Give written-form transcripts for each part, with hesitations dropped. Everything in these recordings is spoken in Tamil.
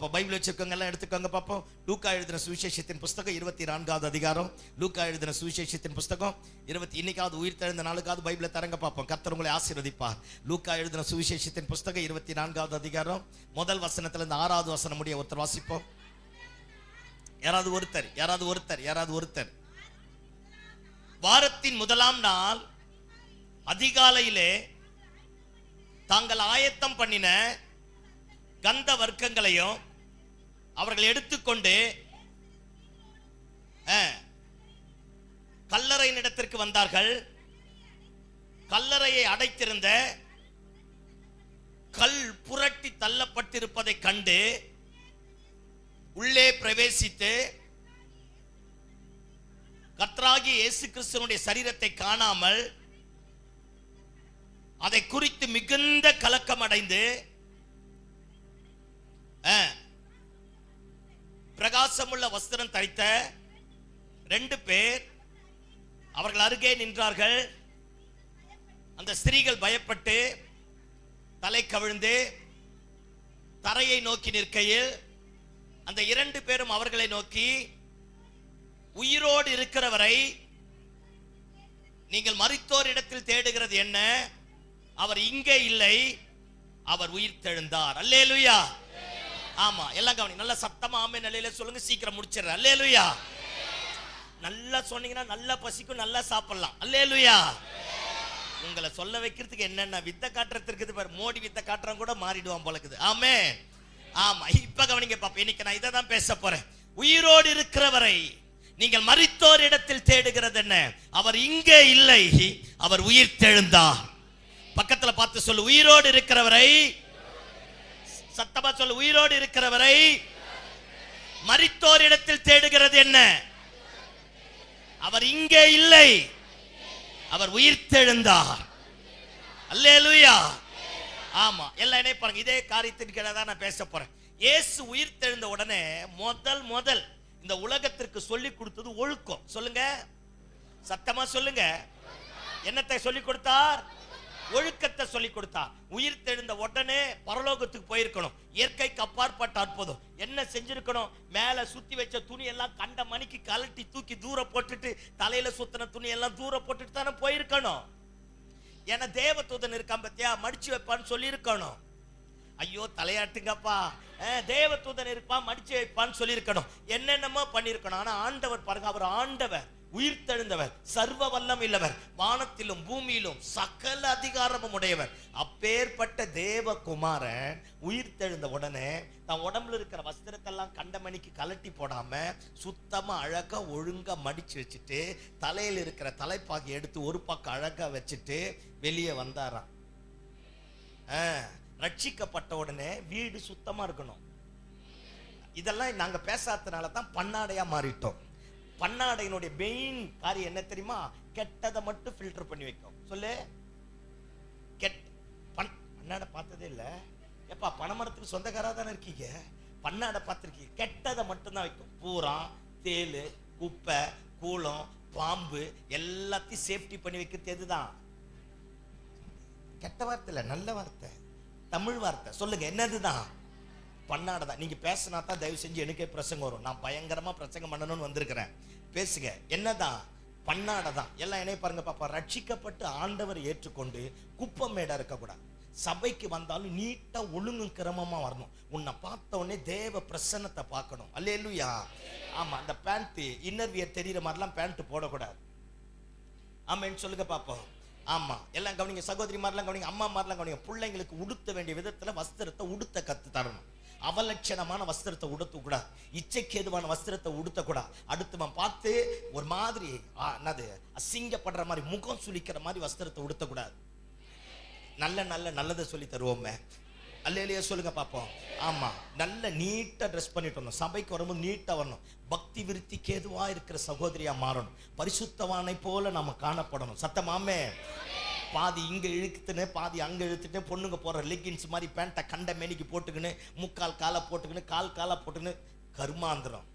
பாப்போம். பைபிள் வச்சிருக்கவங்க எல்லாம் எடுத்துக்கோங்க பாப்போம். லூக்கா எழுதின சுவிசேஷத்தின் புஸ்தகம் 24வது அதிகாரம். லூக்கா எழுதின சுவிசேஷத்தின் புஸ்தகம் இன்னைக்காவது உயிர் தெழுந்த நாளுக்காவது பைபிளை தரங்க பாப்போம். கர்த்தர் உங்களை ஆசீர்வதிப்பார். லூக்கா எழுதின சுவிசேஷத்தின் புஸ்தகம் 24வது அதிகாரம் முதல் வசனத்துல இருந்து 6வது வசனம் முடிய ஒருத்தர் வாசிப்போம். யாராவது ஒருத்தர். வாரத்தின் முதலாம் நாள் அதிகாலையிலே தாங்கள் ஆயத்தம் பண்ணின கந்த வர்க்கங்களையும் அவர்கள் எடுத்துக்கொண்டு கல்லறையின் இடத்திற்கு வந்தார்கள். கல்லறையை அடைத்திருந்த கல் புரட்டி தள்ளப்பட்டிருப்பதை கண்டு உள்ளே பிரவேசித்து கர்த்தராகிய இயேசு கிறிஸ்துவினுடைய சரீரத்தை காணாமல் அதை குறித்து மிகுந்த கலக்கம் அடைந்து பிரகாசமுள்ள வஸ்திரம் தரித்த 2 பேர் அவர்கள் அருகே நின்றார்கள். அந்த ஸ்திரீகள் பயப்பட்டு தலை கவிழ்ந்து தரையை நோக்கி நிற்கையில் அந்த 2 பேரும் அவர்களை நோக்கி, உயிரோடு இருக்கிறவரை நீங்கள் மரித்தோர் இடத்தில் தேடுகிறது என்ன? அவர் இங்கே இல்லை, அவர் உயிர் தெழுந்தார். அல்லேலூயா. ஆமா, எல்லாம் கவனி. நல்ல சத்தமா ஆமென் அல்லேலூயா சொல்லுங்க. சீக்கிரம் முடிச்சிடுறேன். அல்லேலூயா. நல்லா சொன்னீங்கன்னா நல்லா பசிக்கும், நல்லா சாப்பிடலாம். அல்லேலூயா. உங்களை சொல்ல வைக்கிறதுக்கு என்னென்ன வித்த காட்டுறதுக்கு பாரு. மோடி வித்த காட்டுறவங்க கூட மாறிடுவான் போலக்குது. ஆமென். ஆமா, இப்ப கவனிங்க பாப்பா. இன்னைக்கு நான் இதை தான் பேச போறேன். உயிரோடு இருக்கிறவரை நீங்கள் மரித்தோர் இடத்தில் தேடுகிறது என்ன? அவர் இங்கே இல்லை, அவர் உயிர் தெழுந்தார். பக்கத்துல பார்த்து சொல்லு, உயிரோடு இருக்கிறவரை. சத்தமா சொல்லு, உயிரோடு இருக்கிறவரை மரித்தோர் இடத்தில் தேடுகிறது என்ன? அவர் இங்கே இல்லை, அவர் உயிர் தெழுந்தார். அல்லேலூயா. ஆமா, எல்லாம் என்ன பாருங்க. இதே காரியத்தின் கீழே தான் நான் பேச போறேன். இயேசு உயிர் தெழுந்த உடனே முதல் இந்த உலகத்திற்கு சொல்லி கொடுத்தது ஒழுக்கம். சொல்லுங்க, சத்தமா சொல்லுங்க. என்னத்தை சொல்லி கொடுத்தார்? ஒழுக்கத்தை சொல்லி கொடுத்தார். உயிர் தெழுந்த உடனே பரலோகத்துக்கு போயிருக்கணும். இயற்கைக்கு அப்பாற்பட்ட அற்புதம் என்ன செஞ்சிருக்கணும்? மேல சுத்தி வச்ச துணி எல்லாம் கண்ட மணிக்கு கலட்டி தூக்கி தூர போட்டுட்டு, தலையில சுத்தின துணி எல்லாம் தூர போட்டுட்டு தானே போயிருக்கணும். ஏன்னா தேவதூதன் இருக்கான் பத்தியா, மடிச்சு வைப்பான்னு சொல்லி இருக்கணும். ஐயோ தலையாட்டுங்கப்பா, தேவதூதன் இருப்பான் மடிச்சு வைப்பான்னு சொல்லி இருக்கணும். என்னென்னமோ பண்ணிருக்கணும். ஆனா ஆண்டவர் பாருங்க, அவர் ஆண்டவர், உயிர் தெழுந்தவர், சர்வ வல்லம் இல்லவர், வானத்திலும் பூமியிலும் சகல அதிகாரமும் உடையவர். அப்பேற்பட்ட தேவகுமாரன் உயிர் தெழுந்த உடனே தன் உடம்புல இருக்கிற வஸ்திரத்தெல்லாம் கண்டமணிக்கு கலட்டி போடாம சுத்தமா அழகா ஒழுங்கா மடிச்சு வச்சுட்டு, தலையில் இருக்கிற தலைப்பாகி எடுத்து ஒரு பக்கம் அழகா வச்சுட்டு வெளியே வந்தாராம். ரட்சிக்கப்பட்ட உடனே வீடு சுத்தமா இருக்கணும். இதெல்லாம் நாங்க பேசாதனால தான் பன்னாடையா மாறிட்டோம். பன்னாடையினுடைய மெயின் காரியம் என்ன தெரியுமா? கெட்டதை மட்டும் ஃபில்டர் பண்ணி வைக்கும். சொல்லு, பன்னாடை பார்த்ததே இல்ல எப்பா? பனைமரத்துக்கு சொந்தக்காரா தானே இருக்கீங்க. பன்னாடை பார்த்திருக்கீங்க? கெட்டதை மட்டும் தான் வைக்கும். பூரா, தேள், குப்பை, கூளம், பாம்பு எல்லாத்தையும் சேஃப்டி பண்ணி வைக்கிறது எதுதான்? கெட்ட வார்த்தை இல்ல, நல்ல வார்த்தை, தமிழ் வார்த்தை. சொல்லுங்க, என்னதுதான்? பன்னாடை தான். நீங்க பேசினா தான் தயவு செஞ்சு எனக்கே பிரசங்கம் வரும். நான் பயங்கரமா பிரசங்கம் பண்ணணும்னு வந்திருக்கிறேன். பேசுங்க. என்னதான்? பன்னாடை தான். எல்லாம் என்ன பாருங்க பாப்பா. ரட்சிக்கப்பட்டு ஆண்டவர் ஏற்றுக்கொண்டு குப்பம் மேடா இருக்கக்கூடாது. சபைக்கு வந்தாலும் நீட்டா ஒழுங்கு கிரமமா வரணும். உன்னை பார்த்த உடனே தேவ பிரசன்னத்தை பார்க்கணும். அல்லேலூயா. ஆமா, அந்த பேண்ட் இன்னர் வியர் தெரியுற மாதிரிலாம் பேண்ட் போடக்கூடாது. ஆமான்னு சொல்லுங்க பாப்போம். ஆமா, எல்லாம் கவனிங்க. சகோதரி மாதிரிலாம் கவனிங்க, அம்மா மாதிரிலாம் கவனிங்க. பிள்ளைங்களுக்கு உடுத்த வேண்டிய விதத்துல வஸ்திரத்தை உடுத்த கத்து தரணும். அவலட்சணமான வஸ்திரத்தை உடுத்த கூடாது. இச்சைக்கு ஏதுவான வஸ்திரத்தை உடுத்த கூடாது. அடுத்தவன் பார்த்து ஒரு மாதிரி அசிங்கப்படுற மாதிரி, முகம் சுளிக்கிற மாதிரி வஸ்திரத்தை உடுத்த கூடாது. நல்லதை சொல்லி தருவோமே. அல்லேலூயா சொல்லுங்க பாப்போம். ஆமா, நல்ல நீட்டா ட்ரெஸ் பண்ணிட்டு வரணும். சபைக்கு வரும்போது நீட்டா வரணும். பக்தி விருத்திக்கு ஏதுவா இருக்கிற சகோதரியா மாறணும். பரிசுத்தவானை போல நம்ம காணப்படணும். சத்தமாமே. பாதி இங்க இழுத்துன்னு பாதி அங்க இழுத்துட்டு, பொண்ணுங்க போற லெகின்ஸ் மாதிரி பேண்ட்டை கண்ட மேனிக்கு போட்டுக்கின்னு, முக்கால் காலை போட்டுக்கின்னு, கால் காலா போட்டுக்கின்னு, கர்மாந்திரம்.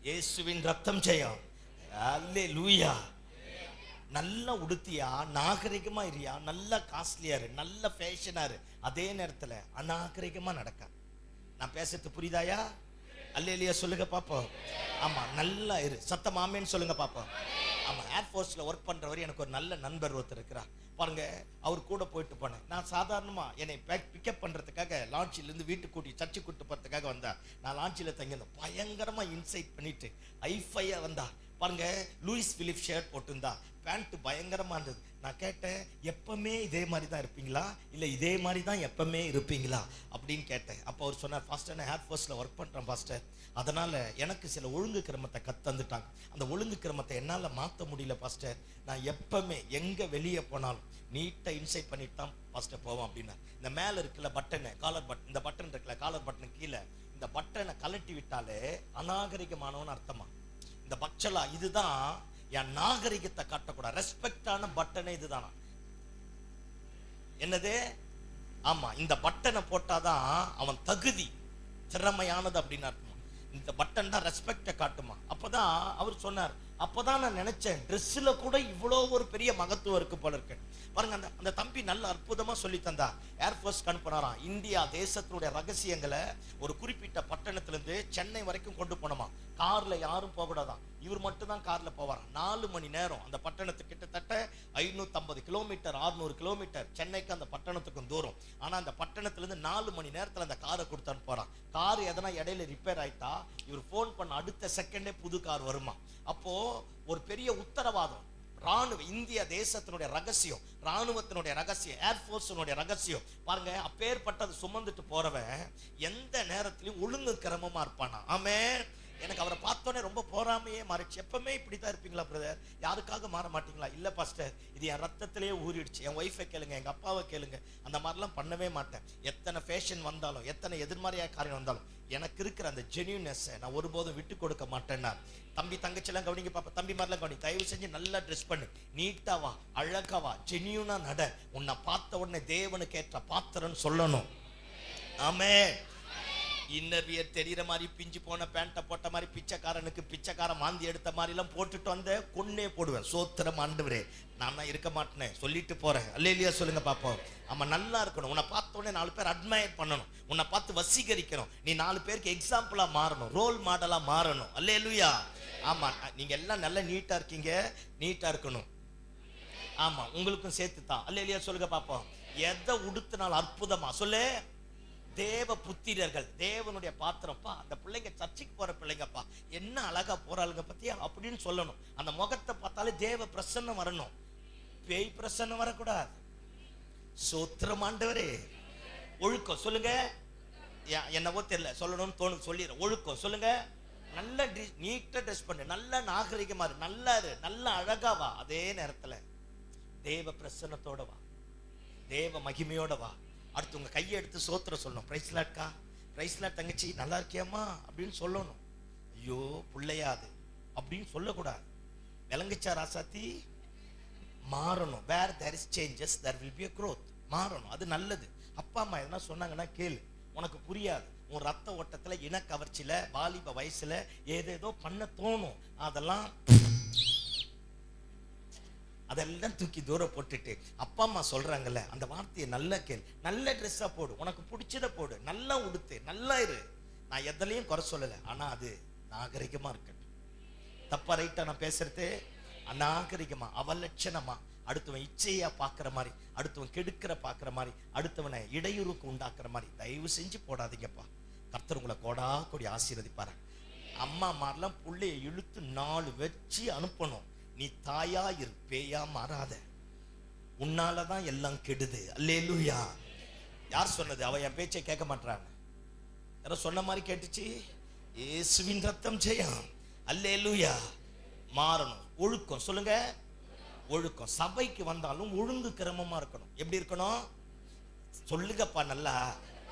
இயேசுவின் ரத்தம் ஜெயம். அல்லேலூயா. நல்லா உடுத்தியா, நாகரிகமா இருயா, நல்ல காஸ்ட்லியா இரு, நல்ல ஃபேஷனா இரு. அதே நேரத்துல அநாகரிகமா நடக்க. நான் பேசுறது புரியுதாயா? அல்லேலூயா சொல்லுங்க பாப்போம். ஆமா, நல்லா இரு, சத்தம் ஆமேன்னு சொல்லுங்க பாப்போம். ஆமா, ஏர்ஃபோர்ஸ்ல ஒர்க் பண்றவர் எனக்கு ஒரு நல்ல நண்பர் ஒருத்தர் இருக்கிறார் பாருங்க. அவர் கூட போயிட்டு போனேன். நான் சாதாரணமா என்னை பிக்கப் பண்றதுக்காக லான்ச்சில இருந்து வீட்டுக்கு கூட்டி சர்ச்சு கூட்டு போறதுக்காக வந்தா. நான் லான்ச்சில தங்கியிருந்தேன். பயங்கரமா இன்சைட் பண்ணிட்டு ஐஃபையா வந்தா பாருங்க. லூயிஸ் பிலிப் ஷர்ட் போட்டுருந்தா, பேண்ட் பயங்கரமா இருந்தது. நான் கேட்டேன், எப்பவுமே இதே மாதிரி தான் இருப்பீங்களா இல்ல இதே மாதிரி தான் எப்பவுமே இருப்பீங்களா அப்படின்னு கேட்டேன். அப்போ அவர் சொன்னார், பாஸ்டர் நான் ஏர்ஃபோர்ஸ்ல ஒர்க் பண்றேன் பாஸ்டர், அதனால எனக்கு சில ஒழுங்கு கிரமத்தை கத்தந்துட்டாங்க. அந்த ஒழுங்கு கிரமத்தை என்னால மாற்ற முடியல பாஸ்டர். நான் எப்பவுமே எங்க வெளியே போனாலும் நீட்டா இன்சைட் பண்ணிட்டு தான் பாஸ்டர் போவேன் அப்படின்னா. இந்த மேல இருக்குல்ல பட்டனு, காலர் பட்டன், இந்த பட்டன் இருக்குல்ல காலர் பட்டன் கீழே, இந்த பட்டனை கலட்டி விட்டாலே அநாகரிகமானவன் அர்த்தமா. இந்த பட்சலா இதுதான் என் நாகரிகத்தை காட்டக்கூடாது. ரெஸ்பெக்டான பட்டனே இதுதானா? என்னது? ஆமா, இந்த பட்டனை போட்டாதான் அவன் தகுதி திறமையானது அப்படின்னு அர்த்தமா. இந்த பட்டன் தான் ரெஸ்பெக்ட காட்டுமா. அப்பதான் அவர் சொன்னார், அப்பதான் நான் நினைச்சேன் ட்ரெஸ்ல கூட இவ்வளோ ஒரு பெரிய மகத்துவம் இருக்கு போல இருக்கு பாருங்க. அந்த தம்பி நல்ல அற்புதமா சொல்லி தந்தா. ஏர்ஃபோர்ஸ் அனுப்புனாராம். இந்தியா தேசத்தினுடைய ரகசியங்களை ஒரு குறிப்பிட்ட பட்டணத்திலிருந்து சென்னை வரைக்கும் கொண்டு போனோமா. கார்ல யாரும் போகக்கூடாதான், இவர் மட்டும் தான் கார்ல போவாராம். 4 மணி நேரம் அந்த பட்டணத்துக்கு கிட்டத்தட்ட 550 கிலோமீட்டர் 600 கிலோமீட்டர் சென்னைக்கு அந்த பட்டணத்துக்கும் தூரம். ஆனா அந்த பட்டணத்திலிருந்து 4 மணி நேரத்துல அந்த காரை கொடுத்து அனுப்புறான். கார் எதனா இடையில ரிப்பேர் ஆயிட்டா இவர் போன் பண்ண அடுத்த செகண்டே புது கார் வருமா. அப்போ ஒரு பெரிய உத்தரவாதம். ராணுவ இந்திய தேசத்தினுடைய ரகசியம், ராணுவத்தினுடைய ரகசியம், ஏர்ஃபோர்ஸினுடைய ரகசியம் பாருங்க. அப்பேற்பட்டது சுமந்துட்டு போறவன் எந்த நேரத்திலையும் ஒழுங்கு கிரமமா இருப்பானா. ஆமென். எனக்கு அவரை பார்த்தோன்னே ரொம்ப போராமையே மாறிடுச்சு. எப்பவுமே இப்படித்தான் இருப்பீங்களா பிரதர்? யாருக்காக மாற மாட்டீங்களா? இல்ல பாஸ்டர், இது என் ரத்தத்திலேயே ஊறிடுச்சு. என் ஒய்ஃபை கேளுங்க, எங்க அப்பாவை கேளுங்க, அந்த மாதிரிலாம் பண்ணவே மாட்டேன். எத்தனை ஃபேஷன் வந்தாலும், எத்தனை எதிர்மறையாக காரியம் வந்தாலும் எனக்கு இருக்கிற அந்த ஜென்யூனஸை நான் ஒருபோதும் விட்டு கொடுக்க மாட்டேன்னா. தம்பி தங்கச்சிலாம் கவனிங்க பாப்பா, தம்பி மாதிரிலாம் கவனி. தயவு செஞ்சு நல்லா ட்ரெஸ் பண்ணு, நீட்டாவா, அழகாவா, ஜென்யூனா நட. உன்னை பார்த்த உடனே தேவனுக்கு ஏற்ற பாத்திரன்னு சொல்லணும். ஆமென். இன்னர் வியர் தெரிகிற மாதிரி பிஞ்சு போன பேண்ட்டை போட்ட மாதிரி பிச்சைக்காரனுக்கு பிச்சைக்காரன் மாந்தி எடுத்த மாதிரி எல்லாம் போட்டுட்டு வந்த கொன்னே போடுவேன். சோத்திரம் ஆண்டவரே, நான் தான் இருக்க மாட்டேனே சொல்லிட்டு போறேன். அல்லேலூயா சொல்லுங்க பாப்போம். ஆமா, நல்லா இருக்கணும். உன்னை பார்த்த உடனே 4 பேர் அட்மையர் பண்ணணும், உன்னை பார்த்து வசீகரிக்கணும். நீ 4 பேருக்கு எக்ஸாம்பிளா மாறணும், ரோல் மாடலா மாறணும். அல்லேலூயா. ஆமா, நீங்க எல்லாம் நல்ல நீட்டா இருக்கீங்க, நீட்டா இருக்கணும். ஆமா, உங்களுக்கும் சேர்த்து தான். அல்லேலூயா சொல்லுங்க பாப்போம். எதை உடுத்தினால் அற்புதமா சொல்லு. தேவ புத்திரர்கள், தேவனுடைய பாத்திரப்பா. அந்த பிள்ளைங்க சர்ச்சைக்கு போற பிள்ளைங்கப்பா, என்ன அழகா போறாளுங்க பத்தியா அப்படின்னு சொல்லணும். அந்த முகத்தை பார்த்தாலே தேவ பிரசன்னம் வரணும், பேய் பிரசன்னம் வரக்கூடாது. சோத்திரம் ஆண்டவரே. ஒழுக்கம் சொல்லுங்க. என்னவோ தெரியல, சொல்லணும்னு தோணுது, சொல்லிடுறேன். ஒழுக்கம் சொல்லுங்க. நல்ல நீட்டா ட்ரெஸ் பண்ணு, நல்ல நாகரிகமா இரு, நல்லா இரு, நல்ல அழகா வா. அதே நேரத்துல தேவ பிரசன்னத்தோட வா, தேவ மகிமையோட வா. அடுத்து உங்க கையை எடுத்து சோத்திர சொல்லணும். பிரைஸ் லாட்க்கா, பிரைஸ் லாட் தங்கச்சி, நல்லா இருக்கியாமா அப்படின்னு சொல்லணும். ஐயோ பிள்ளையாது அப்படின்னு சொல்லக்கூடாது. விளங்குச்சா ராசாத்தி? மாறணும். Where there is changes there will be a growth. மாறணும், அது நல்லது. அப்பா அம்மா எதனா சொன்னாங்கன்னா கேளு. உனக்கு புரியாது, உன் ரத்த ஓட்டத்துல இன கவர்ச்சியில வாலிப வயசுல ஏதேதோ பண்ண தோணும். அதெல்லாம் தூக்கி தூரம் போட்டுட்டு அப்பா அம்மா சொல்றாங்கல்ல அந்த வார்த்தையை நல்லா கேள். நல்ல ட்ரெஸ்ஸா போடு, உனக்கு பிடிச்சத போடு, நல்லா உடுத்து, நல்லா இரு. நான் எதுலையும் குறை சொல்லலை, ஆனா அது நாகரிகமா இருக்கட்டும். தப்பா ரைட்டா நான் பேசுறது? அநாகரிகமா, அவலட்சணமா, அடுத்தவன் இச்சையா பாக்குற மாதிரி, அடுத்தவன் கெடுக்கிற பாக்குற மாதிரி, அடுத்தவனை இடையூறுக்கு உண்டாக்குற மாதிரி தயவு செஞ்சு போடாதீங்கப்பா. கர்த்தர் உங்களை கோடா கோடி ஆசீர்வதிப்பாரு. அம்மா மாதிரிலாம் புள்ளைய இழுத்து 4 வச்சு அனுப்பணும். நீ தாயா இரு, பேயா மாறாத. உன்னாலதான் எல்லாம் கெடுது. அல்லேலூயா. யார் சொன்னது? அவ என் பேச்சை கேட்க மாட்டான். யாரோ சொன்ன மாதிரி கேட்டுச்சு. இயேசுவின் ரத்தம் ஜெயம். அல்லேலூயா. மாறணும். ஒழுக்கம் சொல்லுங்க. ஒழுக்கம். சபைக்கு வந்தாலும் ஒழுங்கு கிரமமா இருக்கணும். எப்படி இருக்கணும் சொல்லுங்கப்பா? நல்லா,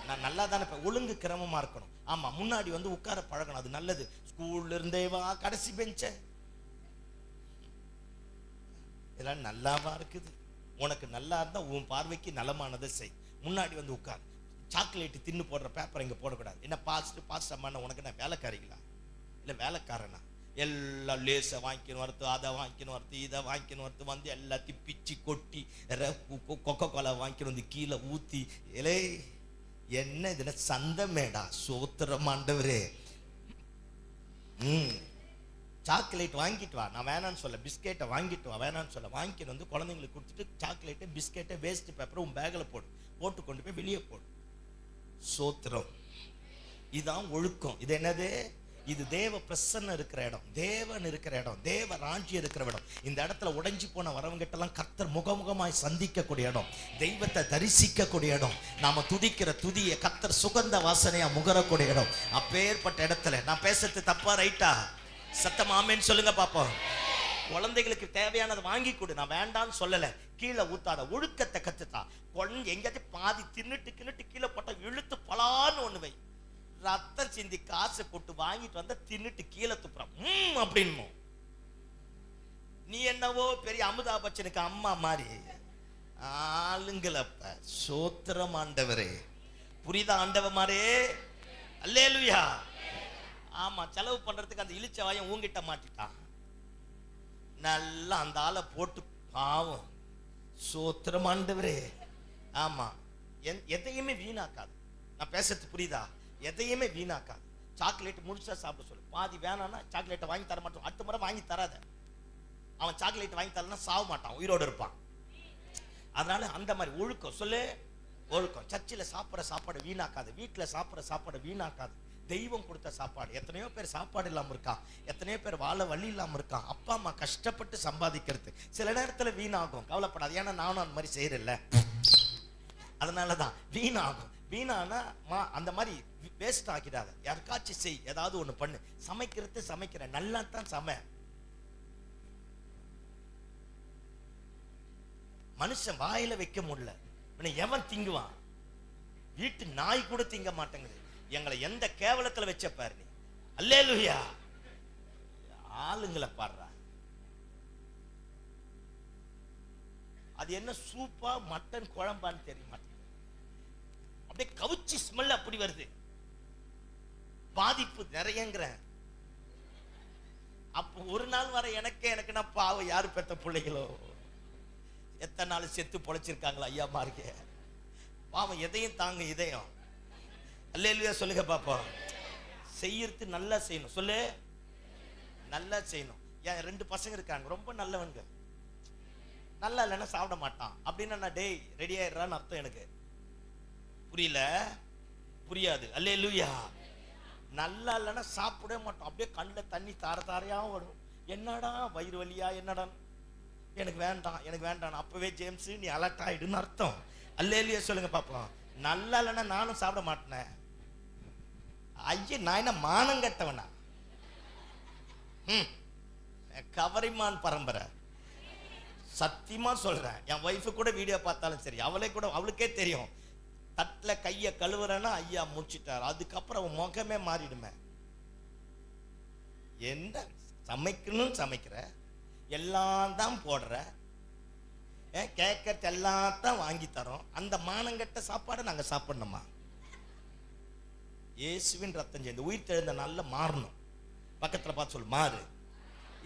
நான் நல்லா தானே. ஒழுங்கு கிரமமா இருக்கணும். ஆமா, முன்னாடி வந்து உட்கார பழகணும், அது நல்லது. ஸ்கூல்ல இருந்தே வா, கடைசி பெஞ்ச இதெல்லாம் நல்லாவா இருக்குது? உனக்கு நல்லா இருந்தா உன் பார்வைக்கு நலமானதை செய். முன்னாடி வந்து உட்கார். சாக்லேட் தின்னு போடுற பேப்பர் இங்க போடக்கூடாது. என்ன பாஸ்ட் அம்மா உனக்கு என்ன வேலைக்காரிங்களா இல்ல வேலைக்காரனா? எல்லாம் லேசை வாங்கிக்கணும் வரத்து, அதை வாங்கிக்கணும் வரத்து, இதை வாங்கிக்கணும் வரத்து, வந்து எல்லாத்தையும் பிச்சு கொட்டி கொக்கோ கோலா வாங்கிக்கணும் வந்து கீழே ஊத்தி. இலே என்ன இதுல சந்தமேடா, சோத்திரம் ஆண்டவரே. சாக்லேட் வாங்கிட்டு வா, நான் வேணான்னு சொல்ல. பிஸ்கெட்டை வாங்கிட்டு வா, வேணான்னு சொல்ல. வாங்கிட்டு வந்து குழந்தைங்களுக்கு கொடுத்துட்டு சாக்லேட்டு பிஸ்கெட்டை வேஸ்ட் பேப்பரை உன் பேக்கில் போட்டு கொண்டு போய் வெளியே போடு. சோத்திரம். இதுதான் ஒழுக்கம். இது என்னது? இது தேவ பிரசன்னம் இருக்கிற இடம், தேவன் இருக்கிற இடம், தேவ ராஜ்யம் இருக்கிற இடம். இந்த இடத்துல உடைஞ்சு போன வரவங்கிட்டெல்லாம் கர்த்தர் முகமுகமாய் சந்திக்கக்கூடிய இடம், தெய்வத்தை தரிசிக்கக்கூடிய இடம், நாம துதிக்கிற துதியை கர்த்தர் சுகந்த வாசனையா முகரக்கூடிய இடம். அப்பேற்பட்ட இடத்துல நான் பேசுறது தப்பா ரைட்டா? சத்தம் ஆமேன்னு சொல்லுங்க பாப்போம். குழந்தைகளுக்கு தேவையானதை வாங்கி கொடு, நான் வேண்டான்னு சொல்லல. கீழே ஊத்தாத, ஒழுக்கத்தை கத்துத்தா. குழந்தை எங்கேயாச்சும் பாதி தின்னுட்டு கீழே போட்டா இழுத்து பலான்னு ஒண்ணு வை. ரத்தம் சிந்தி காசை போட்டு வாங்கிட்டு வந்த தின்னுட்டு கீழே துப்புறான் அப்படின்னு. நீ என்னவோ பெரிய அமிதாப் பச்சனுக்கு அம்மா மாதிரி ஆளுங்களப்ப. சோத்திரம் ஆண்டவரே. புரியுதா ஆண்டவமாரே? அல்லேலூயா. ஆமா, செலவு பண்றதுக்கு அந்த இழிச்ச வாயம் ஊங்கிட்ட மாட்டிட்டான். நல்லா அந்த ஆளை போட்டு பாவம். சோத்திரம் ஆண்டவரே. ஆமா, எதையுமே வீணாக்காது. நான் பேசுறது புரியுதா? எதையுமே வீணாக்காது. சாக்லேட் முழுசா சாப்பிட சொல்லு. பாதி வேணான்னா சாக்லேட்டை வாங்கி தர மாட்டோம். அடுத்த முறை வாங்கி தராத. அவன் சாக்லேட் வாங்கி தரலன்னா சாவ மாட்டான், உயிரோடு இருப்பான். அதனால அந்த மாதிரி ஒழுக்கம் சொல்லு. ஒழுக்கம். சர்ச்சில் சாப்பிட்ற சாப்பாடு வீணாக்காது, வீட்டில் சாப்பிட்ற சாப்பாடு வீணாக்காது. தெய்வம் கொடுத்த சாப்பாடு. எத்தனையோ பேர் சாப்பாடு இல்லாமல் இருக்கான், எத்தனையோ பேர் வாழ வழி இல்லாமல் இருக்கான். அப்பா அம்மா கஷ்டப்பட்டு சம்பாதிக்கிறது சில நேரத்தில் வீணாகும். கவலைப்படாது, ஏன்னா நானும் அந்த மாதிரி செய்யறேன்ல. அதனாலதான் வீணாகும். வீணானா அந்த மாதிரி வேஸ்ட் ஆக்கிடாத. யாருக்காச்சும் செய், ஏதாவது ஒண்ணு பண்ணு. சமைக்கிறது சமைக்கிற நல்லா தான் சமை. மனுஷன் வாயில வைக்க முடியல, எவன் திங்குவான்? வீட்டு நாய் கூட திங்க மாட்டேங்குது. எங்களை எந்த கேவலத்துல வச்ச பாரு நீ. அல்லேலூயா. ஆளுங்களை பாடுறா. அது என்ன சூப்பா மட்டன் குழம்பான்னு தெரிய மாட்டேங்குது. அப்படியே கவுச்சி ஸ்மெல் அப்படி வருது. பாதிப்பு நிறையங்கிற. அப்ப ஒரு நாள் வர எனக்கு நான் பாவம், யாரு பெத்த பிள்ளைகளோ எத்தனை நாள் செத்து பொழைச்சிருக்காங்களா ஐயா மார்க்கே. பாவம், எதையும் தாங்க இதயம். அல்லேலூயா சொல்லுங்க பாப்பா. செய்யறது நல்லா செய்யணும். சொல்லு, நல்லா செய்யணும். ஏன் 2 பசங்க இருக்காங்க, ரொம்ப நல்லவங்க. நல்லா இல்லைன்னா சாப்பிட மாட்டான் அப்படின்னா நான் டேய் ரெடி ஆயிடுறான்னு அர்த்தம். எனக்கு புரியல, புரியாது. அல்லேலூயா. நல்லா இல்லைன்னா சாப்பிடவே மாட்டோம். அப்படியே கண்ணில் தண்ணி தாரையா வரும். என்னடா வயிறு வலியா, என்னடா எனக்கு வேண்டாம் எனக்கு வேண்டாம். அப்பவே ஜேம்ஸ் நீ அலர்ட் ஆயிடுன்னு அர்த்தம். அல்லேலூயா சொல்லுங்க பாப்போம். நல்லா இல்லைன்னா நானும் சாப்பிட மாட்டேன். ஐயா, நான் என்ன மானம் கட்டவனா? கவரிமான் பரம்பரை. சத்தியமா சொல்றேன், என் ஒய்ஃபு கூட வீடியோ பார்த்தாலும் சரி, அவளுக்கே தெரியும். தட்டுல கைய கழுவுறேன்னா ஐயா முடிச்சிட்டார், அதுக்கப்புறம் அவன் முகமே மாறிடுமே. என்ன சமைக்கணும், சமைக்கிற எல்லாம் தான் போடுற, கேட்கறது எல்லாம் தான் வாங்கி தரோம். அந்த மானங்கட்ட சாப்பாடை நாங்க சாப்பிடணுமா? இயேசுவின் ரத்தம் சேர்ந்து உயிர் தெழுந்த நாள்ல மாறணும். பக்கத்துல பார்த்து சொல்லு, மாறு,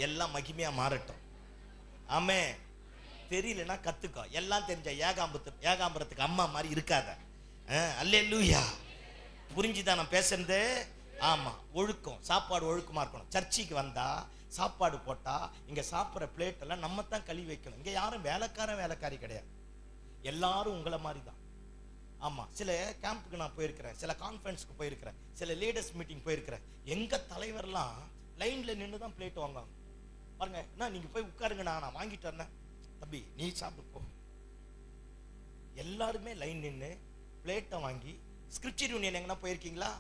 எல்லாம் மகிமையா மாறட்டும். ஆமே. தெரியலன்னா கத்துக்கோ. எல்லாம் தெரிஞ்ச ஏகாம்பரத்துக்கு அம்மா மாதிரி இருக்காத. அல்லேலூயா. புரிஞ்சுதான் நான் பேசுறது? ஆமா. ஒழுக்கம், சாப்பாடு ஒழுக்கமா இருக்கணும். சர்ச்சுக்கு வந்தா சாப்பாடு போட்டா இங்க சாப்பிட்ற பிளேட் எல்லாம் நம்ம தான் கழுவி வைக்கணும். இங்க யாரும் வேலைக்காரி கிடையாது, எல்லாரும் உங்களை மாதிரி தான். ஆமா. சில கேம்புக்கு நான் போயிருக்கிறேன், சில கான்ஃபரன்ஸ்க்கு போயிருக்கிறேன், சில லீடர்ஸ் மீட்டிங் போயிருக்கிறேன். எங்க தலைவர்லாம் லைன்ல நின்று தான் பிளேட் வாங்குவாங்க. பாருங்க, என்ன நீங்க போய் உட்காருங்க, நான் வாங்கிட்டு வரேன். தம்பி நீ சாப்பிட்டு போ. எல்லாருமே லைன் நின்று பிளேட்டை வாங்கி. ஸ்கிரிப்சர் யூனியன் எங்கன்னா போயிருக்கீங்களா?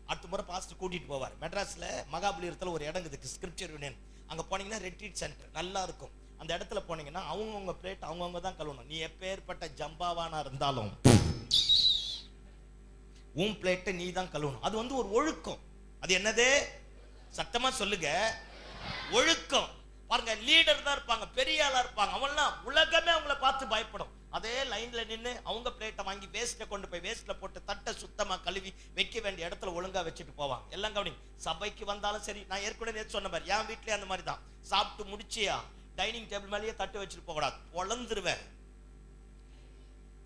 அடுத்த முறை பாஸ்டர் கூட்டிட்டு போவார். மெட்ராஸ்ல மகாபலிபுரத்தில் ஒரு இடம் இருக்குது, ஸ்கிரிப்சர் யூனியன். அங்க போனீங்கன்னா ரெட்ரீட் சென்டர் நல்லா இருக்கும். அந்த இடத்துல போனீங்கன்னா அவங்கவுங்க பிளேட் அவங்கவுங்க தான் கழுவணும். நீ எப்பேற்பட்ட ஜம்பாவானா இருந்தாலும் உன் பிளேட்டை நீ தான் கழுவணும். அது வந்து ஒரு ஒழுக்கம். அது என்னது? சத்தமா சொல்லுங்க, ஒழுக்கம். பாருங்க, லீடர் தான் இருப்பாங்க, பெரிய ஆளா இருப்பாங்க, அவங்களாம் உலகமே அவங்கள பார்த்து பயப்படும். அதே லைன்ல நின்று அவங்க பிளேட்டை வாங்கி வேஸ்ட்ல கொண்டு போய் வேஸ்ட்ல போட்டு தட்டை சுத்தமா கழுவி வைக்க வேண்டிய இடத்துல ஒழுங்கா வச்சுட்டு போவாங்க. எல்லாம் கவனி. சபைக்கு வந்தாலும் சரி, நான் ஏற்கனவே சொன்ன மாதிரி என் வீட்லயே அந்த மாதிரி தான். சாப்பிட்டு முடிச்சியா டைனிங் டேபிள் மேலேயே தட்டு வச்சுட்டு போக கூடாது, பொழந்துருவேன்.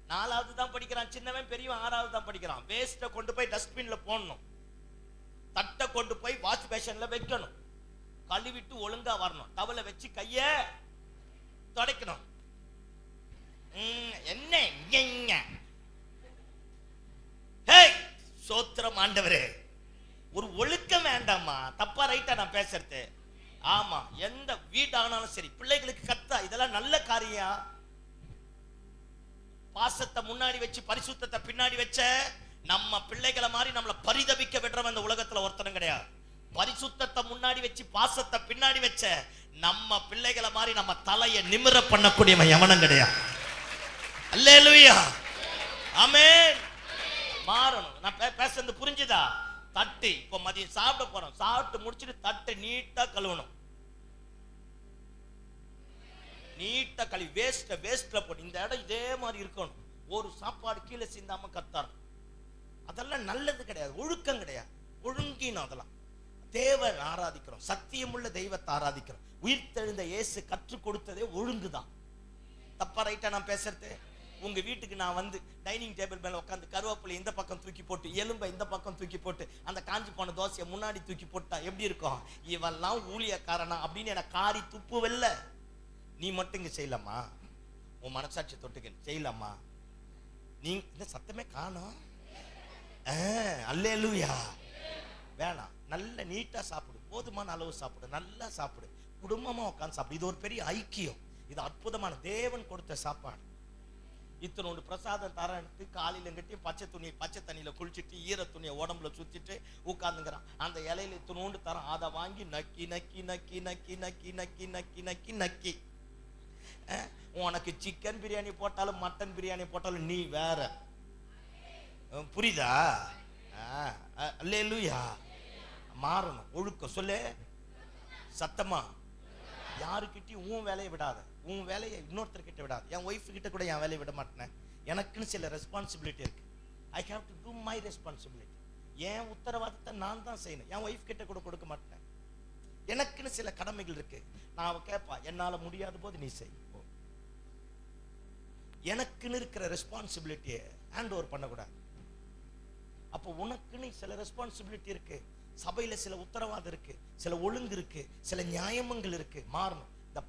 4வது தான் படிக்கிறான் சின்னவன், பெரியவன் 6வது தான் படிக்கிறான். வேஸ்ட்டை கொண்டு போய் டஸ்ட்பின்ல போடணும், தட்டை கொண்டு போய் வாஷ் பேஷன்ல வைக்கணும், கழுவிட்டு ஒழுங்கா வரணும், டவலை வச்சு கைய துடைக்கணும். என்ன சோத்திரம் ஆண்டவரே, ஒரு ஒழுக்கம் வேண்டாமா? தப்பா ரைட்டா நான் பேசுறது? ஆமா, எந்த வீடானாலும் சரி பிள்ளைகளுக்கு கத்தா இதெல்லாம் நல்ல காரியம். பாசத்தை முன்னாடி வச்சு பரிசுத்தத்தை பின்னாடி வச்ச நம்ம பிள்ளைகளை மாதிரி நம்மளை பரிதபிக்க விடுறவன் இந்த உலகத்துல ஒருத்தனும் கிடையாது. பரிசுத்தத்தை முன்னாடி வச்சு பாசத்தை பின்னாடி வச்ச நம்ம பிள்ளைகளை மாதிரி நம்ம தலையை நிமிர பண்ணக்கூடியவன் எவனும் கிடையாது. அல்லேலூயா, ஆமென். மாறணும். நான் பேசுறது புரிஞ்சுதா? தட்டு இப்ப மதியம் சாப்பிட போறோம், சாப்பிட்டு முடிச்சுட்டு தட்டை நீட்டா கழுவணும். நீட்டா கழுவி வேஸ்ட்ல போட்டு இந்த இடம் இதே மாதிரி இருக்கணும். ஒரு சாப்பாடு கீழே சிந்தாம கத்தாரும். அதெல்லாம் நல்லது கிடையாது, ஒழுக்கம் கிடையாது. ஒழுங்கினோம் அதெல்லாம். தேவன் ஆராதிக்கிறோம், சத்தியமுள்ள தெய்வத்தை ஆராதிக்கிறோம். உயிர்த்தெழுந்த இயேசு கற்றுக் கொடுத்ததே ஒழுங்குதான். தப்பா ரைட்டா நான் பேசுறது? உங்க வீட்டுக்கு நான் வந்து டைனிங் டேபிள் மேல உட்காந்து கருவேப்பிலை இந்த பக்கம் தூக்கி போட்டு, எலும்பை இந்த பக்கம் தூக்கி போட்டு, அந்த காஞ்சி போன தோசையை முன்னாடி தூக்கி போட்டா எப்படி இருக்கும்? இவெல்லாம் ஊழியக்காரனா அப்படின்னு எனக்கு காரி துப்பு வெல்ல. நீ மட்டும் இங்க செய்யலாமா? உன் மனசாட்சி தொட்டுக்க செய்யலாமா? நீ இந்த சத்தமே காணோம். அல்லேலூயா. வேணாம், நல்ல நீட்டா சாப்பிடு, போதுமான அளவு சாப்பிடு, நல்லா சாப்பிடு, குடும்பமா உட்காந்து சாப்பிடு. இது ஒரு பெரிய ஐக்கியம். இது அற்புதமான தேவன் கொடுத்த சாப்பாடு. இத்தனோடு பிரசாதம் தரன்ட்டு காலையில கட்டி பச்சை தண்ணியில குளிச்சுட்டு ஈர துணியை உடம்புல சுத்திட்டு உட்கார்ந்துங்கிறான். அந்த இலையில இத்தனோண்டு தரம், அதை வாங்கி நக்கி நக்கி நக்கி நக்கி நக்கி நக்கி நக்கி நக்கி நக்கி. உனக்கு சிக்கன் பிரியாணி போட்டாலும் மட்டன் பிரியாணி போட்டாலும் நீ வேற. புரியுதா? அல்லேலூயா. மாறணும், ஒழுக்கம். சொல்லு சத்தமா. யாருக்கிட்டையும் உன் வேலையை விடாத, உன் வேலையை இன்னொருத்தர்கிட்ட விடாது. என் ஒய்ஃப் கிட்ட கூட என் வேலையை விட மாட்டேன். எனக்குன்னு சில ரெஸ்பான்சிபிலிட்டி இருக்கு. I have to do my responsibility. என் உத்தரவாதத்தை நான் தான் செய்யணும். என் ஒய்ஃப் கிட்ட கூட கொடுக்க மாட்டேன். எனக்குன்னு சில கடமைகள் இருக்கு. நான் கேட்பா, என்னால முடியாத போது நீ செய். எனக்குன்னு இருக்கிற ரெஸ்பான்சிபிலிட்டியை ஹேண்ட் ஓவர் பண்ணக்கூடாது. அப்போ உனக்குன்னு சில ரெஸ்பான்சிபிலிட்டி இருக்கு. சபையில சில உத்தரவாதம் இருக்கு, சில ஒழுங்கு இருக்கு, சில நியாயங்கள் இருக்கு. மாறணும். இந்த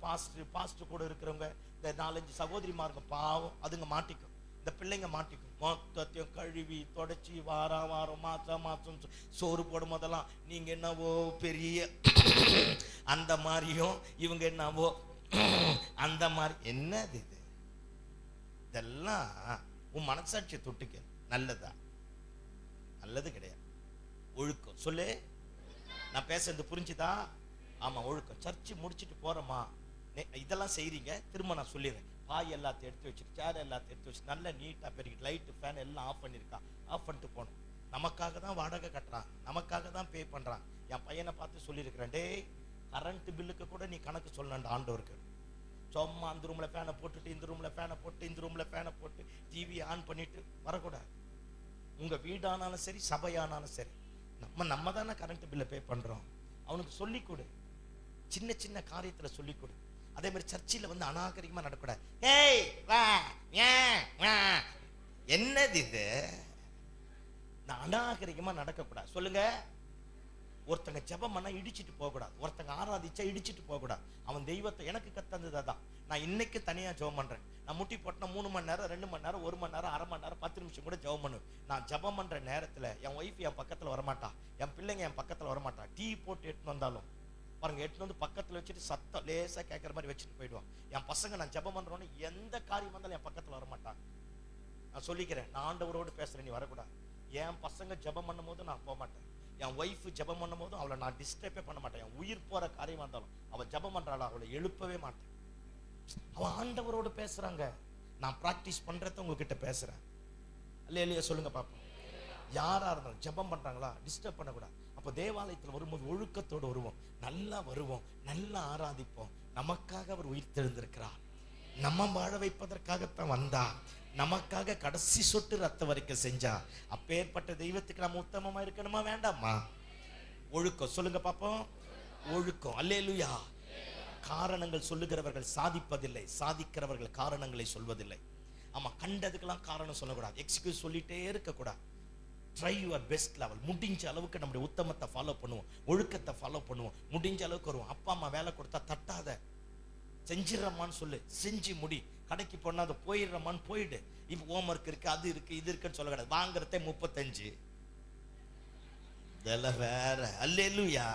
பாஸ்டர் கூட இருக்கிறவங்க, இந்த 4-5 சகோதரிமாருங்க பாவம், அதுங்க மாட்டிக்கும். இந்த பிள்ளைங்க மாட்டிக்கும். மொத்தத்தையும் கழுவி தொடச்சி வாரம் மாசம் சோறு போடும் போதெல்லாம் நீங்க என்னவோ பெரிய அந்த மாதிரியும், இவங்க என்னவோ அந்த மாதிரி. என்னது இது? இதெல்லாம் உன் மனசாட்சியை தொட்டுக்க. நல்லதா? நல்லது கிடையாது. ஒழுக்கம். சொல்லு. நான் பேசுறது புரிஞ்சுதா? ஆமா, ஒழுக்கம். சர்ச்சு முடிச்சுட்டு போறோமா, இதெல்லாம் செய்றீங்க. திரும்ப நான் சொல்லிடுறேன். பாய் எல்லாத்தையும் எடுத்து வச்சுட்டு, சேர் எல்லாத்தையும் எடுத்து வச்சு நல்லா நீட்டா பெருக்கிட்டு, லைட்டு ஃபேன் எல்லாம் ஆஃப் பண்ணிருக்கா, ஆஃப் பண்ணிட்டு போகணும். நமக்காக தான் வாடகை கட்டுறான், நமக்காக தான் பே பண்றான். என் பையனை பார்த்து சொல்லியிருக்கிறேன், டேய் கரண்ட் பில்லுக்கு கூட நீ கணக்கு சொல்லணும் ஆண்டவருக்கு. சும்மா அந்த ரூம்ல ஃபேனை போட்டுட்டு, இந்த ரூம்ல ஃபேனை போட்டு, இந்த ரூம்ல ஃபேனை போட்டு, டிவி ஆன் பண்ணிட்டு வரக்கூடாது. உங்க வீடானாலும் சரி, சபையானாலும் சரி, நம்ம தானே கரண்ட் பில்லை பே பண்றோம். அவனுக்கு சொல்லிக் கொடு, சின்ன சின்ன காரியத்துல சொல்லிக் கொடு. அதே மாதிரி சர்ச்சில் வந்து அநாகரிகமா நடக்கூடாது. ஏய் வா என்னது இது? நான் அநாகரிகமா நடக்கக்கூடாது. சொல்லுங்க. ஒருத்தங்க ஜெபம் பண்ணா இடிச்சிட்டு போகக்கூடாது, ஒருத்தங்க ஆராதிச்சா இடிச்சிட்டு போகக்கூடாது. அவன் தெய்வத்தை எனக்கு கத்தந்தது அதான். நான் இன்னைக்கு தனியா ஜெபம் பண்றேன். நான் முட்டி போட்டா 3 மணி நேரம், 2 மணி நேரம், 1 மணி நேரம், அரை மணி நேரம், 10 நிமிஷம் கூட ஜெபம் பண்ணுவேன். நான் ஜெபம் பண்ற நேரத்துல என் ஒய்ஃப் என் பக்கத்துல வரமாட்டா, என் பிள்ளைங்க என் பக்கத்துல வரமாட்டா. டீ போட்டு எடுத்துன்னு வந்தாலும் பாருங்க, எடுத்துன்னு வந்து பக்கத்துல வச்சுட்டு சத்தம் லேசா கேட்கற மாதிரி வச்சுட்டு போயிடுவான். என் பசங்க நான் ஜெபம் பண்றோன்னு எந்த காரியம் வந்தாலும் என் பக்கத்துல வரமாட்டான். நான் சொல்லிக்கிறேன், நான் ஆண்டவரோடு பேசுறேன், நீ வரக்கூடாது. என் பசங்க ஜெபம் பண்ணும் போது நான் போக மாட்டேன். என் ஒய்ஃப் ஜெபம் பண்ணும் போதும் அவளை நான் டிஸ்டர்பே பண்ண மாட்டேன். என் உயிர் போற காரியம் வந்தாலும் அவள் ஜெபம் பண்றாளா, அவளை எழுப்பவே மாட்டேன். அவன் ஆண்டவரோடு பேசுறாங்க, நான் பிராக்டிஸ் பண்றத உங்ககிட்ட பேசுறேன். இல்லையா? சொல்லுங்க பாப்போம். யாரா இருந்தாலும் ஜெபம் பண்றாங்களா, டிஸ்டர்ப் பண்ணக்கூடாது. அப்போ தேவாலயத்தில் வரும்போது ஒழுக்கத்தோடு வருவோம், நல்லா வருவோம், நல்லா ஆராதிப்போம். நமக்காக அவர் உயிர் தெழுந்திருக்கிறார், நம்ம வாழ வைப்பதற்காகத்தான் வந்தா, நமக்காக கடைசி சொட்டு ரத்த வரைக்கும் செஞ்சா. அப்பேற்பட்ட தெய்வத்துக்கு நம்ம உத்தமமா இருக்கணுமா வேண்டாமா? ஒழுக்கம். சொல்லுங்க பாப்போம். ஒழுக்கம். அல்லேலூயா. காரணங்கள் சொல்லுகிறவர்கள் சாதிப்பதில்லை, சாதிக்கிறவர்கள் காரணங்களை சொல்வதில்லை. ஆமா, கண்டதுக்கெல்லாம் காரணம் சொல்லக்கூடாது, எக்ஸ்கியூஸ் சொல்லிட்டே இருக்கக்கூடாது. Try your best level. முடிஞ்ச அளவுக்கு நம்முடைய உத்தமத்தை ஃபாலோ பண்ணுவோம், ஒழுக்கத்தை ஃபாலோ பண்ணுவோம், முடிஞ்ச அளவுக்கு வருவோம். அப்பா அம்மா வேலை கொடுத்தா தட்டாத, செஞ்சிடறமான்னு சொல்லு, செஞ்சு முடி. கடைக்கு போனா அதை போயிடுறமான்னு போயிடு. இப்போ ஹோம் ஒர்க் இருக்கு, அது இருக்கு, இது இருக்குன்னு சொல்ல கிடையாது. வாங்குறதே 35, இதெல்லாம் வேற. அல்லேலூயா.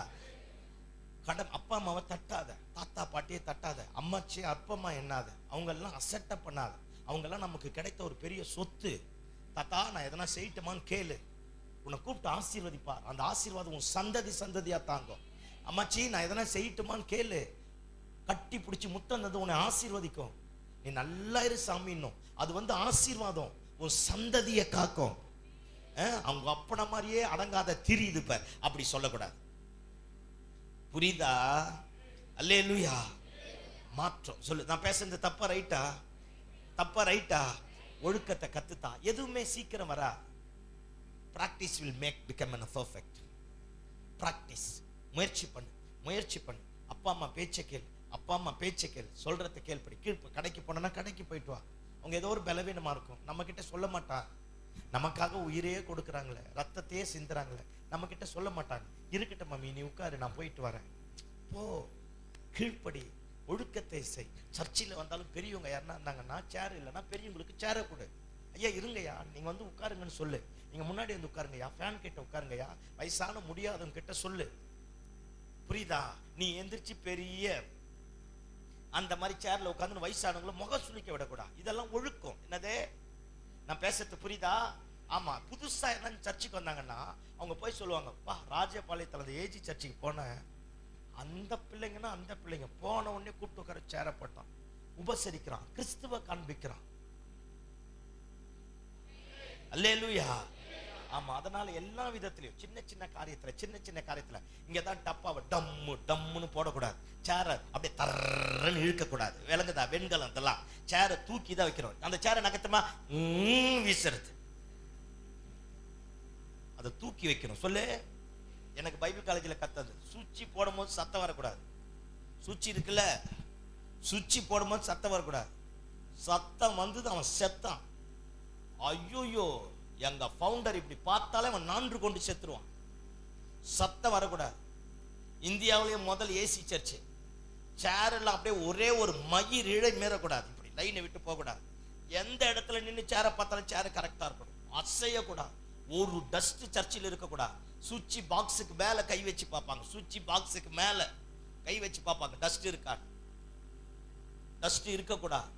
கடன் அப்பா அம்மாவை தட்டாத, தாத்தா பாட்டியை தட்டாத, அம்மாச்சி அப்பம்மா என்னாத, அவங்க எல்லாம் அசட்டை பண்ணாத. அவங்க எல்லாம் நமக்கு கிடைத்த ஒரு பெரிய சொத்து. தாத்தா நான் எதனா செய்யட்டுமான்னு கேளு, உன்னை கூப்பிட்டு ஆசீர்வதிப்பார். அந்த ஆசீர்வாதம் உன் சந்ததி சந்ததியா தாங்கும். அம்மாச்சி நான் எதனா செய்யட்டுமான்னு கேளு, கட்டி பிடிச்சி முத்தம் தந்து உன்னை ஆசீர்வதிக்கும். நீ நல்லா இரு சாமின்னும். அது ஆசீர்வாதம் உன் சந்ததியை காக்கும். அவங்க அப்பன மாதிரியே அடங்காத திரியுது பார், அப்படி சொல்லக்கூடாது. புரியுதா? அல்லேலூயா. மாற்றம் சொல்லு. நான் பேசுறது தப்பா ரைட்டா? தப்பா ரைட்டா? ஒழுக்கத்தை கத்துத்தா, எதுவுமே சீக்கிரம் வரா. Practice will make become an perfect. Practice, முயற்சி பண்ணு, முயற்சி பண்ணு. அப்பா அம்மா பேச்சை கேள், அப்பா அம்மா பேச்சை கேள், சொல்றதை கேள்படி. கடைக்கு போனா கடைக்கு போயிட்டு வா. அவங்க ஏதோ ஒரு பலவீனமா இருக்கும், நம்ம கிட்ட சொல்ல மாட்டாங்க. நமக்காக உயிரையே கொடுக்குறாங்களே, ரத்தத்தையே சிந்துறாங்களே, நம்ம கிட்ட சொல்ல மாட்டாங்க. இருக்கட்டும் மம்மி நீ உட்காரு, நான் போயிட்டு வரேன். போ, கீழ்ப்படி, ஒழுக்கத்தை செய். சர்ச்சில் வந்தாலும் பெரியவங்க யாருன்னா இருந்தாங்கன்னா சேர் இல்லைன்னா பெரியவங்களுக்கு சேரை கொடு. ஐயா இருங்கய்யா, நீங்க உட்காருங்கன்னு சொல்லு. நீங்க முன்னாடி உட்காருங்கய்யா, ஃபேன் கிட்ட உட்காருங்கய்யா, வயசான முடியாதவங்க கிட்ட சொல்லு. புரியுதா? நீ எந்திரிச்சு பெரிய அந்த மாதிரி சேர்ல உட்காந்து வயசானவங்களை முகம் சுளிக்க விடக்கூடாது. இதெல்லாம் ஒழுக்கம். என்னதே நான் பேசுறது புரியுதா? ஆமா, புதுசா என்ன சர்ச்சுக்கு வந்தாங்கன்னா அவங்க போய் சொல்லுவாங்க, பா ராஜபாளையத்துல அந்த ஏஜி சர்ச்சுக்கு போனேன், அந்த பிள்ளைங்கன்னா அந்த பிள்ளைங்க போன உடனே கூப்பிட்டு உட்கார சேர போட்டான், உபசரிக்கிறான், கிறிஸ்துவ காண்பிக்கிறான். அல்லேலூயா. ஆமா, அதனால எல்லா விதத்திலையும் சின்ன சின்ன காரியத்துல இங்கதான் டப்பாவை டம்மு டம்முன்னு போடக்கூடாது. சேர அப்படியே தர்றன்னு இழுக்க கூடாது. விளங்குதா? வெண்கலம் இதெல்லாம் சேரை தூக்கி தான் வைக்கிறோம். அந்த சேரை நகத்தமா வீசுறது, அதை தூக்கி வைக்கணும். சொல்லு. எனக்கு பைபிள் காலேஜில் கத்தது, சுச்சி போடும் போது சத்தம் வரக்கூடாது. சுச்சி இருக்குல்ல, சுச்சி போடும் போது சத்தம் வரக்கூடாது. சத்தம் வந்தது அவன் செத்தான். ஐயோயோ, எங்க ஃபவுண்டர் இப்படி பார்த்தாலே அவன் நான்று கொண்டு செத்துருவான். சத்தம் வரக்கூடாது. இந்தியாவிலேயே முதல் ஏசி சர்ச்சு. சேர் எல்லாம் அப்படியே ஒரே ஒரு மயிர் இழை மீறக்கூடாது. இப்படி லைனை விட்டு போகக்கூடாது. எந்த இடத்துல நின்று சேரை பார்த்தாலும் சேரை கரெக்டா இருக்கணும், அசையக்கூடாது. ஒரு டஸ்ட் சர்ச்சில் இருக்கக்கூடாது. சுவிட்ச் பாக்ஸுக்கு மேல கை வச்சு பார்ப்பாங்க, சுவிட்ச் பாக்ஸுக்கு மேல கை வச்சு பார்ப்பாங்க, டஸ்ட் இருக்கா. டஸ்ட் இருக்கக்கூடாது.